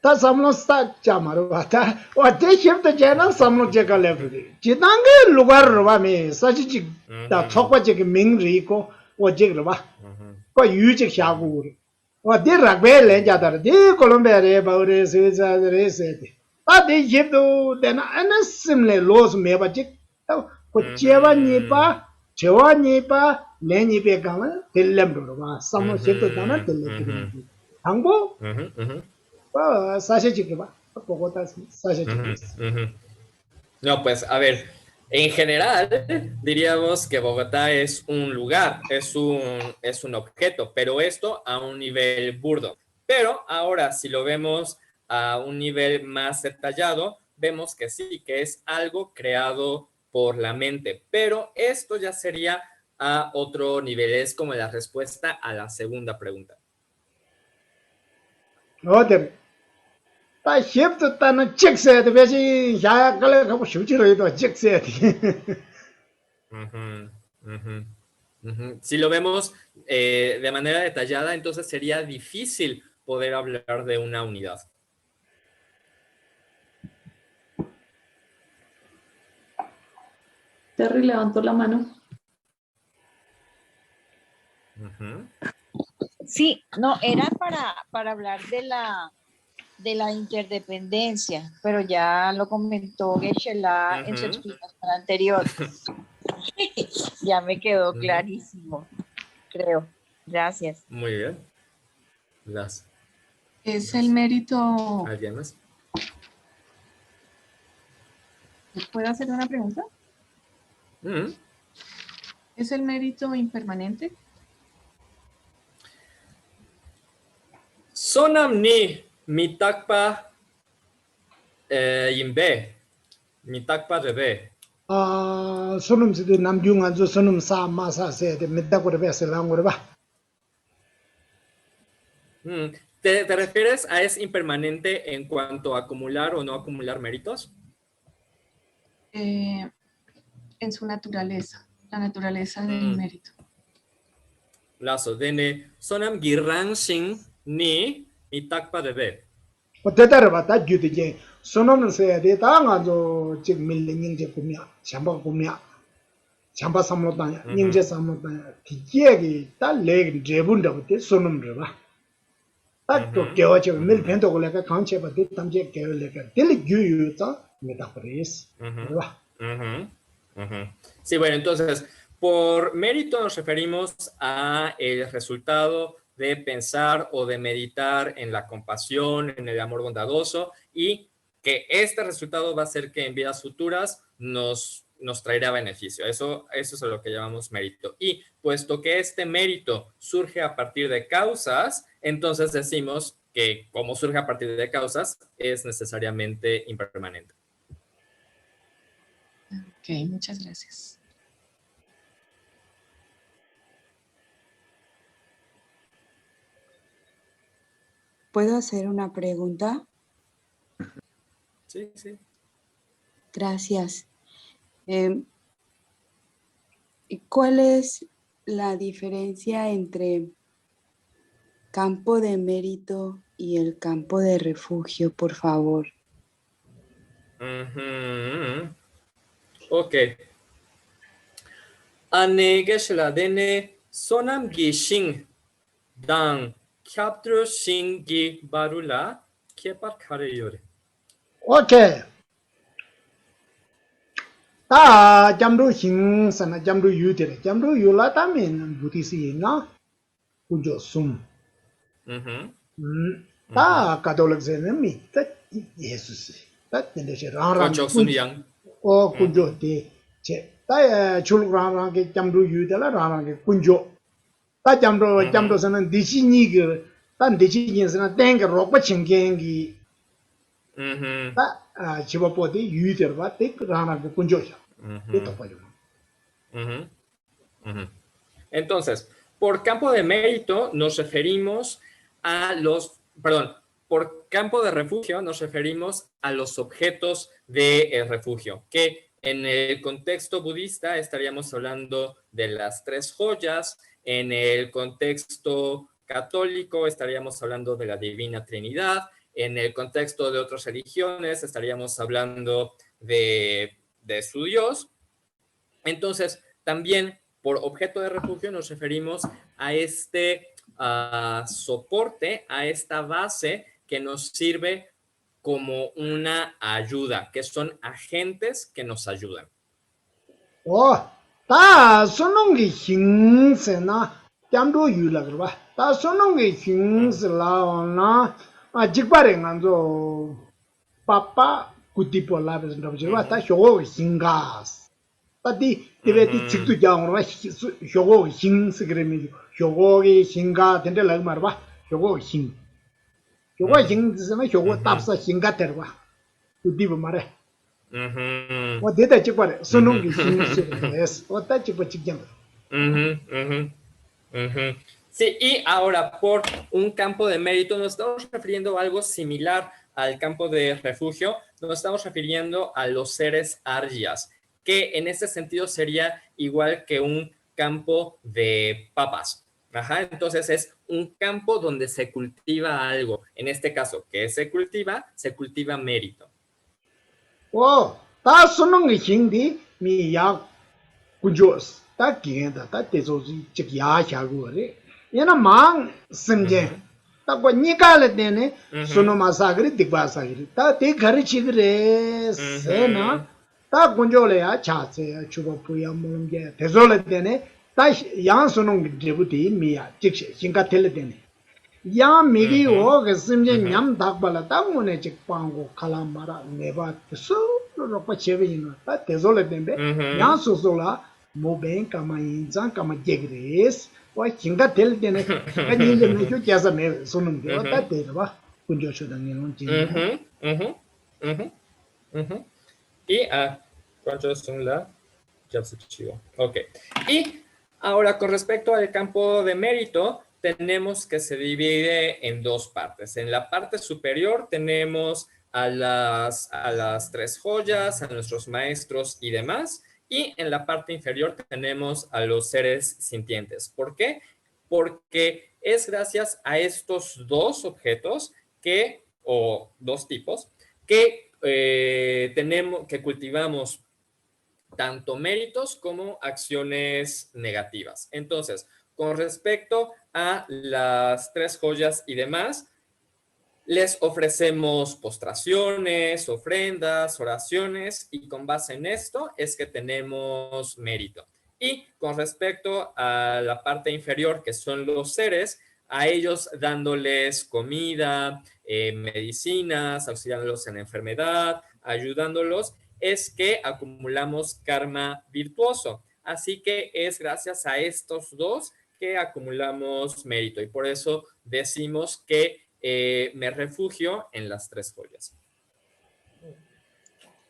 다 삼로 sta 참아로 왔다 어때 협도 제나 삼로 제가 레브리 지난게 루가르 봐미 사지지 다 촉바지게 명리고 어제그로 봐 그 유직 하고 어디 락벨 자다르 디 콜롬비아레 바우레 스위자레 세티 아디 협도 되나 아나심레 로스 메바지 그 제와니바 제와니바 레니베가마 딜렘로 봐 삼로 협도 되나 딜렘 당보 No, pues a ver, en general diríamos que Bogotá es un lugar, es un objeto, pero esto a un nivel burdo. Pero ahora, si lo vemos a un nivel más detallado, vemos que sí, que es algo creado por la mente. Pero esto ya sería a otro nivel, es como la respuesta a la segunda pregunta. 다 협도 따는 직세에 대해서 야갈래 가고 싶지로 해도 직세에 Si lo vemos de manera detallada, entonces sería difícil poder hablar de una unidad. Terry levantó la mano. Sí, no, era para hablar de la interdependencia, pero ya lo comentó Geshe-la en su explicación anterior. Ya me quedó clarísimo, creo. Gracias. Muy bien. Gracias. Es el mérito. ¿Alguien más? ¿Puedo hacer una pregunta? ¿Es el mérito impermanente? Sonam ni mitakpa imbe. Mitakpa rebe. 손음 시도 남중 아주 손음 사 마사세 데 메다고르 베슬랑고르 봐 ¿Te refieres a es impermanente en cuanto a acumular o no acumular méritos? En su naturaleza, la naturaleza del mérito. Lazo, dene sonam girranshin ni mitakpa rebe. 어때다르 봤다 규디게 손음 세데 당아조 직 밀링닝제 꾸미야 잠바 꾸미야 잠바 삼로다 닝제 삼로다 디게기 딸레 제분다부터 손음르 봐 딱또 개와체 밀펜도 걸레가 강체바디 담제 개월레가 딜리 규유자 메타포리스 봐 Sí, bueno, entonces, por mérito nos referimos a el resultado de pensar o de meditar en la compasión, en el amor bondadoso, y que este resultado va a hacer que en vidas futuras nos traerá beneficio. Eso es lo que llamamos mérito. Y puesto que este mérito surge a partir de causas, entonces decimos que como surge a partir de causas, es necesariamente impermanente. Ok, muchas gracias. ¿Puedo hacer una pregunta? Sí, sí. Gracias. ¿Cuál es la diferencia entre campo de mérito y el campo de refugio, por favor. Ok. Ane Geshe-la dene sonam gi shing dan kyaptro shing gi barula kepar kare yore. 오케이. 다 잠도 힘sana 잠도 유되래. 잠도 유라다면 부티시나 군조 숨. 다 가톨릭스는 미다 예수스. 다 근데시 라랑 Kocho Sun-yang. 오 군조 제 다에 출랑랑게 잠도 유되라 라랑게 군조. 다 잠도서는 디시니그 단 디시니스나 땡게 록바 칭겐기 다 집어보디 유되라 때 라랑게 군조야. Entonces, por campo de mérito nos referimos a los, perdón, por campo de refugio nos referimos a los objetos de refugio, que en el contexto budista estaríamos hablando de las 3 joyas, en el contexto católico estaríamos hablando de la Divina Trinidad, en el contexto de otras religiones estaríamos hablando de su Dios. Entonces, también por objeto de refugio nos referimos a este soporte, a esta base que nos sirve como una ayuda, que son agentes que nos ayudan. 다 손롱기 힘세나 잠도 유라그바 다 손롱기 힘슬라나 직바랭안조 빠빠 구티폴라베스 ndabjwa ta hyogo hingas tadi tibeti chiktu jangro hyogo hin스그레미 hyogo hin가 된데 라그마르바 hyogo hin hyogo hin스나 hyogo tapsa hin가 terba 구티보 말해 뭐 대다 직바래 손롱기 힘스 어따 직바 직장 Sí, y ahora por un campo de mérito nos estamos refiriendo a algo similar al campo de refugio, nos estamos refiriendo a los seres aryas, que en este sentido sería igual que un campo de papas. Entonces es un campo donde se cultiva algo. En este caso, ¿qué se cultiva? Se cultiva mérito. 다 손롱기 힘디 미야 군조스 다 기엔다 다 대소지 직야 샤고레 얘는 망 심제 딱 니가래 되네 소노마사그리 딕바사그리 다 대가르치그레 세나 다 군조래야 차세 추보부야 모름게 대소래 되네 다 양소농 데부디 미야 직시 신가 텔레 되네 야 미기 오게 심제 냠 닥발라 땅문에 직방고 칼람마라 네바 소로빠 체베이나 다 대소래 되네 양소소라 모뱅 까마인장 까마 제그레스 와 신가 텔 되네 아니는 저 자사메 소는 게 왔다 되봐 군조쇼당에는 진 Y ¿cuántos son la? Ya se chivo. Ok. Y ahora con respecto al campo de mérito, tenemos que se divide en 2 partes. En la parte superior tenemos a las 3 joyas, a nuestros maestros y demás. Y en la parte inferior tenemos a los seres sintientes. ¿Por qué? Porque es gracias a estos 2 objetos o 2 tipos que que cultivamos tanto méritos como acciones negativas. Entonces, con respecto a las 3 joyas y demás, les ofrecemos postraciones, ofrendas, oraciones, y con base en esto es que tenemos mérito. Y con respecto a la parte inferior, que son los seres, a ellos dándoles comida, medicinas, auxiliándolos en enfermedad, ayudándolos, es que acumulamos karma virtuoso. Así que es gracias a estos 2 que acumulamos mérito. Y por eso decimos que me refugio en las 3 joyas.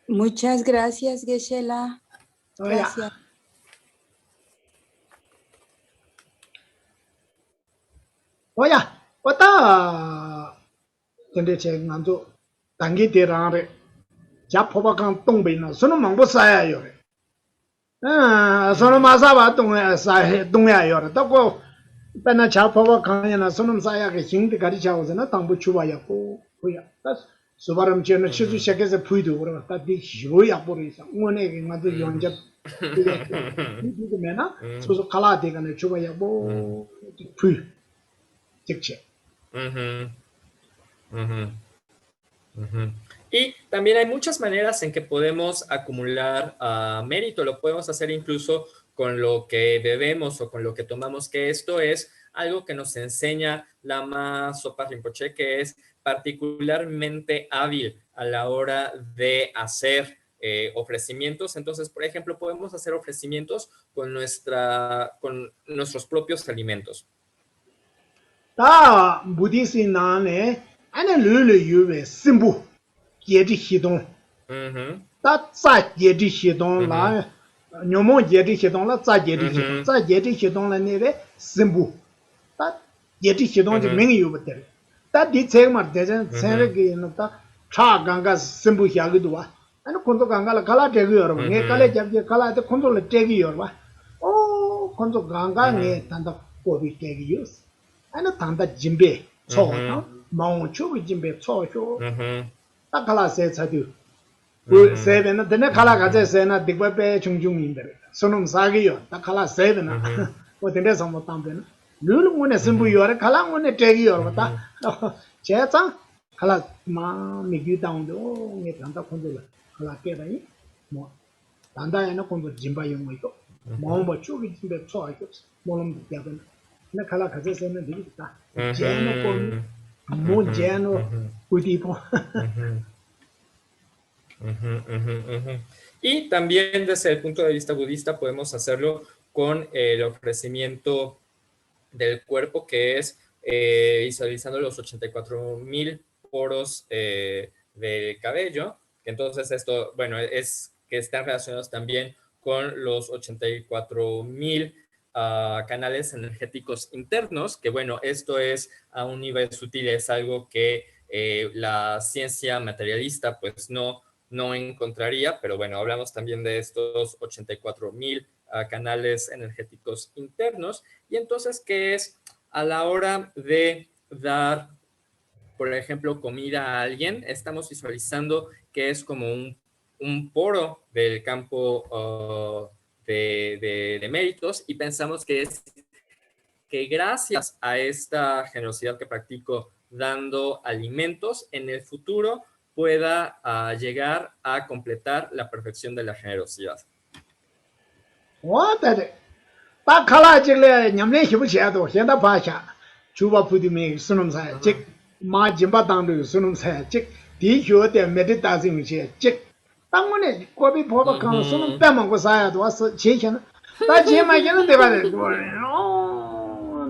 Muchas gracias, Geshe-la. Gracias. 오야 왔다 근데 제가 안도 단기 대라래 자포박한 동배나 손은 망고 싸야요 손은 마사바 동에 싸해 동야요 또고 Pena cha pawa kanya sunum saya ke hing de gari cha uzana tangbu chuba ya ko ya ta subaram che no chizu shake se puidu ora ta di hibo ya por isa ngone ke ngadu yonja di mena so so kala de kana chuba ya bo pui tikche. Ujú, ujú, ujú. Y también hay muchas maneras en que podemos acumular mérito. Lo podemos hacer incluso con lo que bebemos o con lo que tomamos, que esto es algo que nos enseña Lama Zopa Rinpoche, que es particularmente hábil a la hora de hacer ofrecimientos. Entonces, por ejemplo, podemos hacer ofrecimientos con nuestros propios alimentos. 다 부디스 나네 아니 르르 유베 심부 예지 히동 다 자 예지 히동 라 녀모 예지 히동 라자 예지 히동 자 예지 히동 라 네베 심부 다 예지 히동 지 맹이 유베데 다 디체마 데전 세르게 노다 차 강가 심부 야기도 와 아니 콘도 강가라 갈라 데기 여러분 네 갈래 잡지 갈라데 콘도를 데기 여러분 오 콘도 강가 네 단다 꼬비 데기 유스 아니 단다 짐베 초나 마운 초비 짐베 초초 딱 갈라세 차디 그 세베나 데네 갈라 가제 세나 딕바베 중중인데 소놈 사기요 딱 갈라 세베나 뭐 데네 섬 담베나 룰 문에 심부 요래 갈라 문에 데기 요다 제자 갈라 마 미기 다운도 네 단다 콘돌 갈라 깨다니 뭐 단다에는 콘도 짐바 용고 있고 마운 뭐 초비 짐베 초이고 뭐놈 야베나 na kala kaze se na digita lleno con muy lleno tipo. Y también desde el punto de vista budista podemos hacerlo con el ofrecimiento del cuerpo, que es visualizando los 84,000 poros del cabello. Entonces esto, bueno, es que están relacionados también con los 84,000 canales energéticos internos, que bueno, esto es a un nivel sutil, es algo que la ciencia materialista pues no encontraría, pero bueno, hablamos también de estos 84,000 canales energéticos internos. Y entonces, ¿qué es a la hora de dar, por ejemplo, comida a alguien? Estamos visualizando que es como un poro del campo de méritos, y pensamos que es que gracias a esta generosidad que practico dando alimentos, en el futuro pueda llegar a completar la perfección de la generosidad. 딱 칼라 찍래 냠내 히부치야도 현다 바샤 주바 푸디메 수놈사 찍 마짐바 당도 수놈사 찍 디효데 메디타싱 찍 당문에 고비 보바 칸 수놈 빼먹고 사야도 와서 제현 다 제마게는 되바래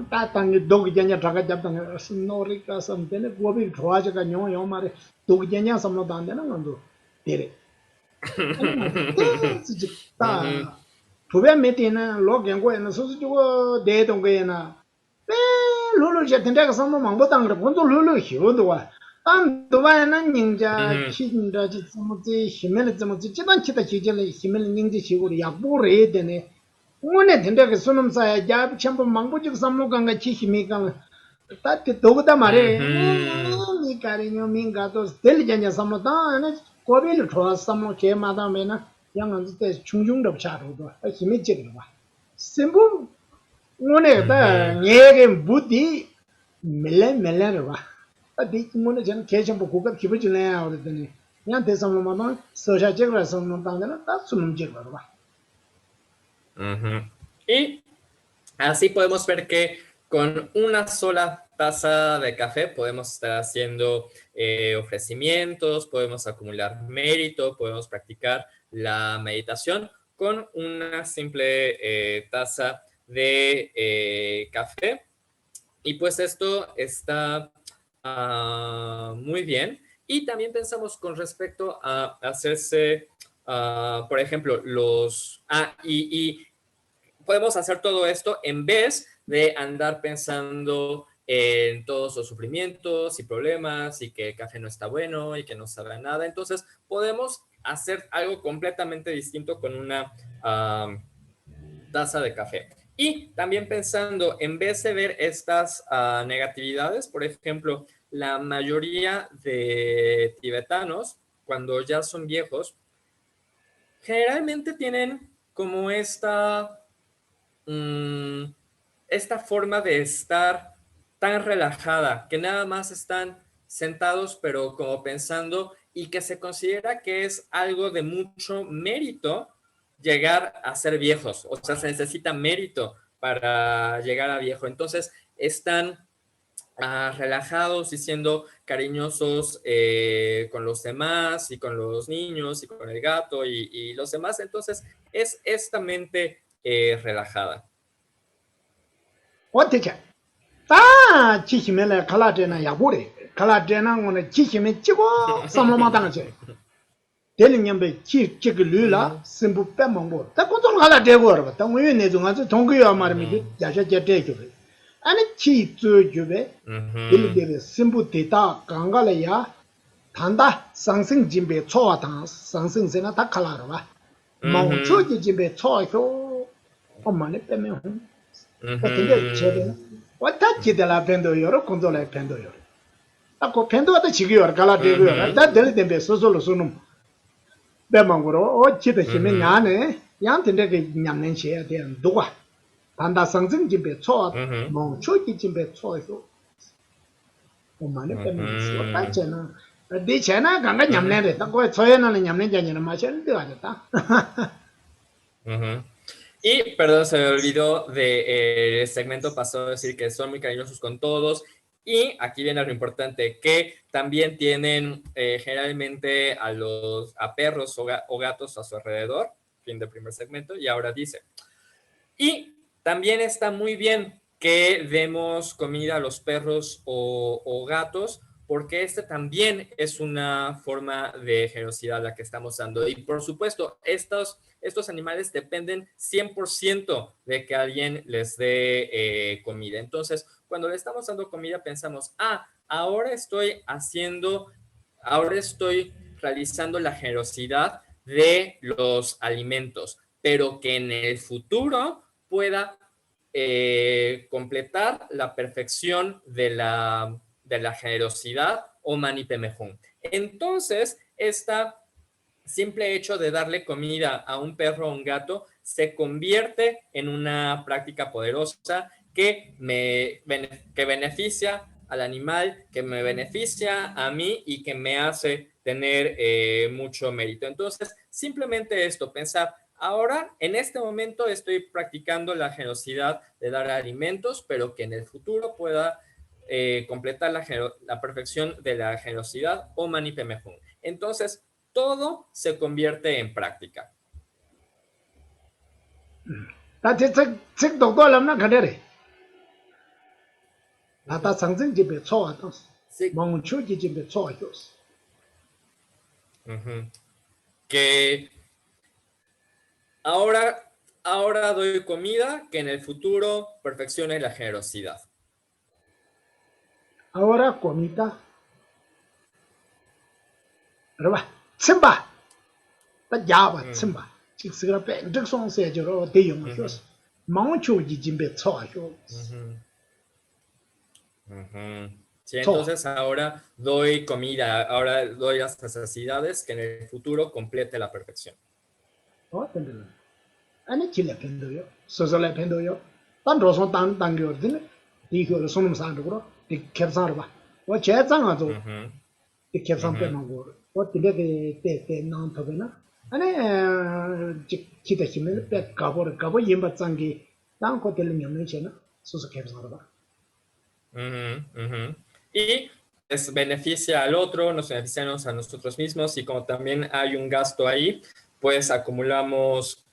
다 당이 독이냐 자가 잡당 스노리카 섬데네 고비 좋아져가 뇨요 말에 독이냐 섬로 단데는 건도 데레 다 부배 메티나 로겐고에나 소소주고 대동고에나 에 룰루제 된다가 섬로 망보당 그래 본도 룰루 히오도와 딴 도바에는 닝자 키인다지 뭐지 힘을 뭐지 지단 치다 지jel에 힘을 닝지 시고리 약보래 되네 오늘 된다가 손음사야 야 전부 망보직 섬로강가 치 힘이가 따뜻 도구다 말해 미가리뇨 민가도 델리자냐 섬로다 고비를 좋아 섬로 제마다면은 양은 때 중중도 차로도 힘이 지는 거 심부 오늘다 얘게 무디 멜레멜레로 봐 어디 뭐는 저는 개정부 고급 기분 주네요 그랬더니 그냥 대성로만 소셜 적으로 섬로 당되는 다 숨는 적으로 봐. Y así podemos ver que con una sola taza de café podemos estar haciendo ofrecimientos, podemos acumular mérito, podemos practicar la meditación con una simple taza de café. Y pues esto está muy bien. Y también pensamos con respecto a hacerse, por ejemplo, y podemos hacer todo esto en vez de andar pensando en todos los sufrimientos y problemas y que el café no está bueno y que no sabe a nada. Entonces podemos hacer algo completamente distinto con una taza de café. Y también pensando, en vez de ver estas negatividades, por ejemplo, la mayoría de tibetanos, cuando ya son viejos, generalmente tienen como esta forma de estar tan relajada, que nada más están sentados, pero como pensando, y que se considera que es algo de mucho mérito llegar a ser viejos. O sea, se necesita mérito para llegar a viejo. Entonces, están relajados y siendo cariñosos con los demás y con los niños y con el gato y los demás. Entonces, es esta mente relajada. 어떻게 다 지시면에 칼라제나 야구래 칼라제나 오늘 지시면 찍고 삼로마당하지 대능년배 지그 류라 심부 빼먹고 다 고정 칼라제고 그러고 다 우유 내중아서 동구야 말이면 야셔제 대죠 아니 지주주베 일들이 심부 대다 강가래야 단다 상승 진배 초와당 상승세나 다 칼라로 봐 멍초지 진배 초쇼 엄마네 빼면 근데 제대로 왔다 기대라 밴도요로 콘돌에 밴도요 아고 밴도도 지기요 갈라데고요 다 될때 소소로 소놈 배망으로 어찌도 힘이 나네 양한테 그 냠는 시에 대한 누가 단다 상승 진배 초 멍초지 진배 초에서 엄마네 빼면서 왔다잖아 대체나 강가 냠내래 딱 거에 초에는 냠는 자녀는 마셔는 데 왔다 Y, perdón, se me olvidó del segmento pasado decir que son muy cariñosos con todos. Y aquí viene lo importante, que también tienen generalmente a perros o gatos a su alrededor. Fin del primer segmento. Y ahora dice, y también está muy bien que demos comida a los perros o gatos, porque este también es una forma de generosidad la que estamos dando. Y por supuesto, estos animales dependen 100% de que alguien les dé comida. Entonces, cuando le estamos dando comida, pensamos, ahora estoy realizando la generosidad de los alimentos, pero que en el futuro pueda completar la perfección de la generosidad o mani pemejún. Entonces, esta simple hecho de darle comida a un perro o un gato se convierte en una práctica poderosa que beneficia al animal, que me beneficia a mí y que me hace tener mucho mérito. Entonces, simplemente esto, pensar, ahora, en este momento estoy practicando la generosidad de dar alimentos, pero que en el futuro pueda completar la perfección de la generosidad o mani pemejún. Entonces, todo se convierte en práctica. Que ahora doy comida, que en el futuro perfeccione la generosidad. Ahora comida. ¿Verdad? Simba. Ta yaba simba. Chiksigra pe ndikson se joro de yong jos. Mangchu ji jimbe cho yo. Sí, entonces ahora doy comida, ahora doy las necesidades que en el futuro complete la perfección. Oh, entendelo. Ani chile pendoyo, sosole pendoyo. Tan roson tan gyor din. Di gyor sonum san ro. Di kepsan ba. Wa che zang a zo. Di kepsan pe mango. Wa ti de te nan to na. Ani chi de chimel pe gabo yimba zangi. Dan ko tel nyam chena. Soso kepsan ba. Y les beneficia al otro, nos beneficiamos a nosotros mismos y como también hay un gasto ahí, pues acumulamos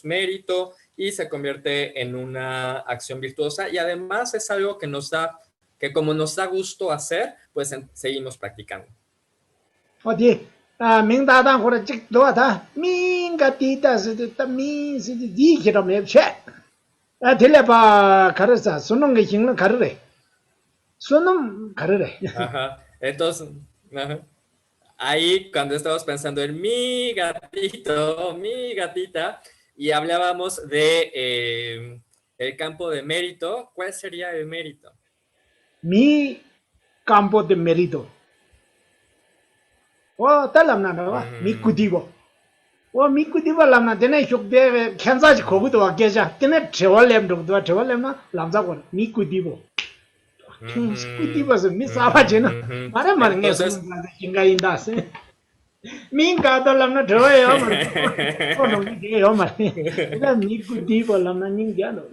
mérito y se convierte en una acción virtuosa y además es algo que como nos da gusto hacer, pues seguimos practicando. Oye, Ming Da Dan Hora Chik Do Da, Ming Gatita se de mi se de dijera me che. Teleba Karasa, Sonong Hing Karre. Sonong Karre. Ajá. Entonces, ahí cuando estamos pensando en mi gatito, mi gatita, y hablábamos de el campo de mérito. ¿Cuál sería el mérito? Mi campo de mérito. Oh, talamna na mi kutibo. Oh, mi kutibo lamna tene shok de khanza ji khogu to geja. Tene chewalem do chewalem na lamza ko mi kutibo. Kutibo se mi saba jena. Mare mare nge so inga inda se. Mi ga to lamna thoe yo mare. Oh no mi yo mare. Ila mi kutibo lamna ninga no.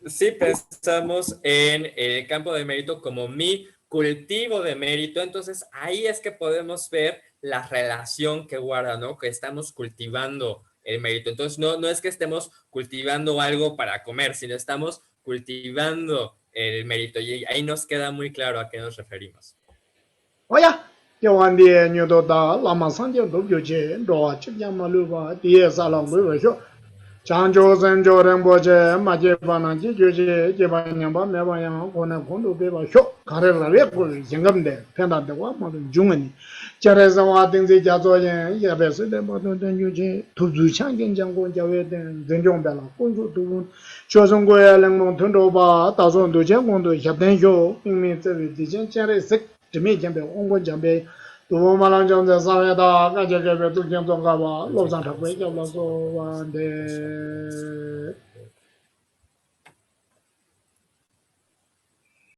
Sí, pensamos en el campo de mérito como mi cultivo de mérito, entonces ahí es que podemos ver la relación que guarda, ¿no? Que estamos cultivando el mérito. Entonces no es que estemos cultivando algo para comer, sino estamos cultivando el mérito y ahí nos queda muy claro a qué nos referimos. Oye, yo andé en yo da la masante do yo che do che llama luba 10 salón muy yo. Chanjo Zenjo Remboche, Majebana, Jiji, Jebanyamba, Mevaya, Kona Kondo Beba Sho, Karela Repo, Yangamde, Penda de Wama, Jungani, Cherezawa, Dinzi Jazoyan, Yabes, the Bottom Yuji, Tuzu Changin Jango Javet, Zenjon Bella, Kunzu Tun, Chosongo, Montoba, Tazon to Jango, Yabenjo, Imitated, Cheres, to me, Jambe, Ongo Jambe. Tu malang jang de sa da ga je ge be tu jeng zong ga ba lo zang ta gui jiao la so wan de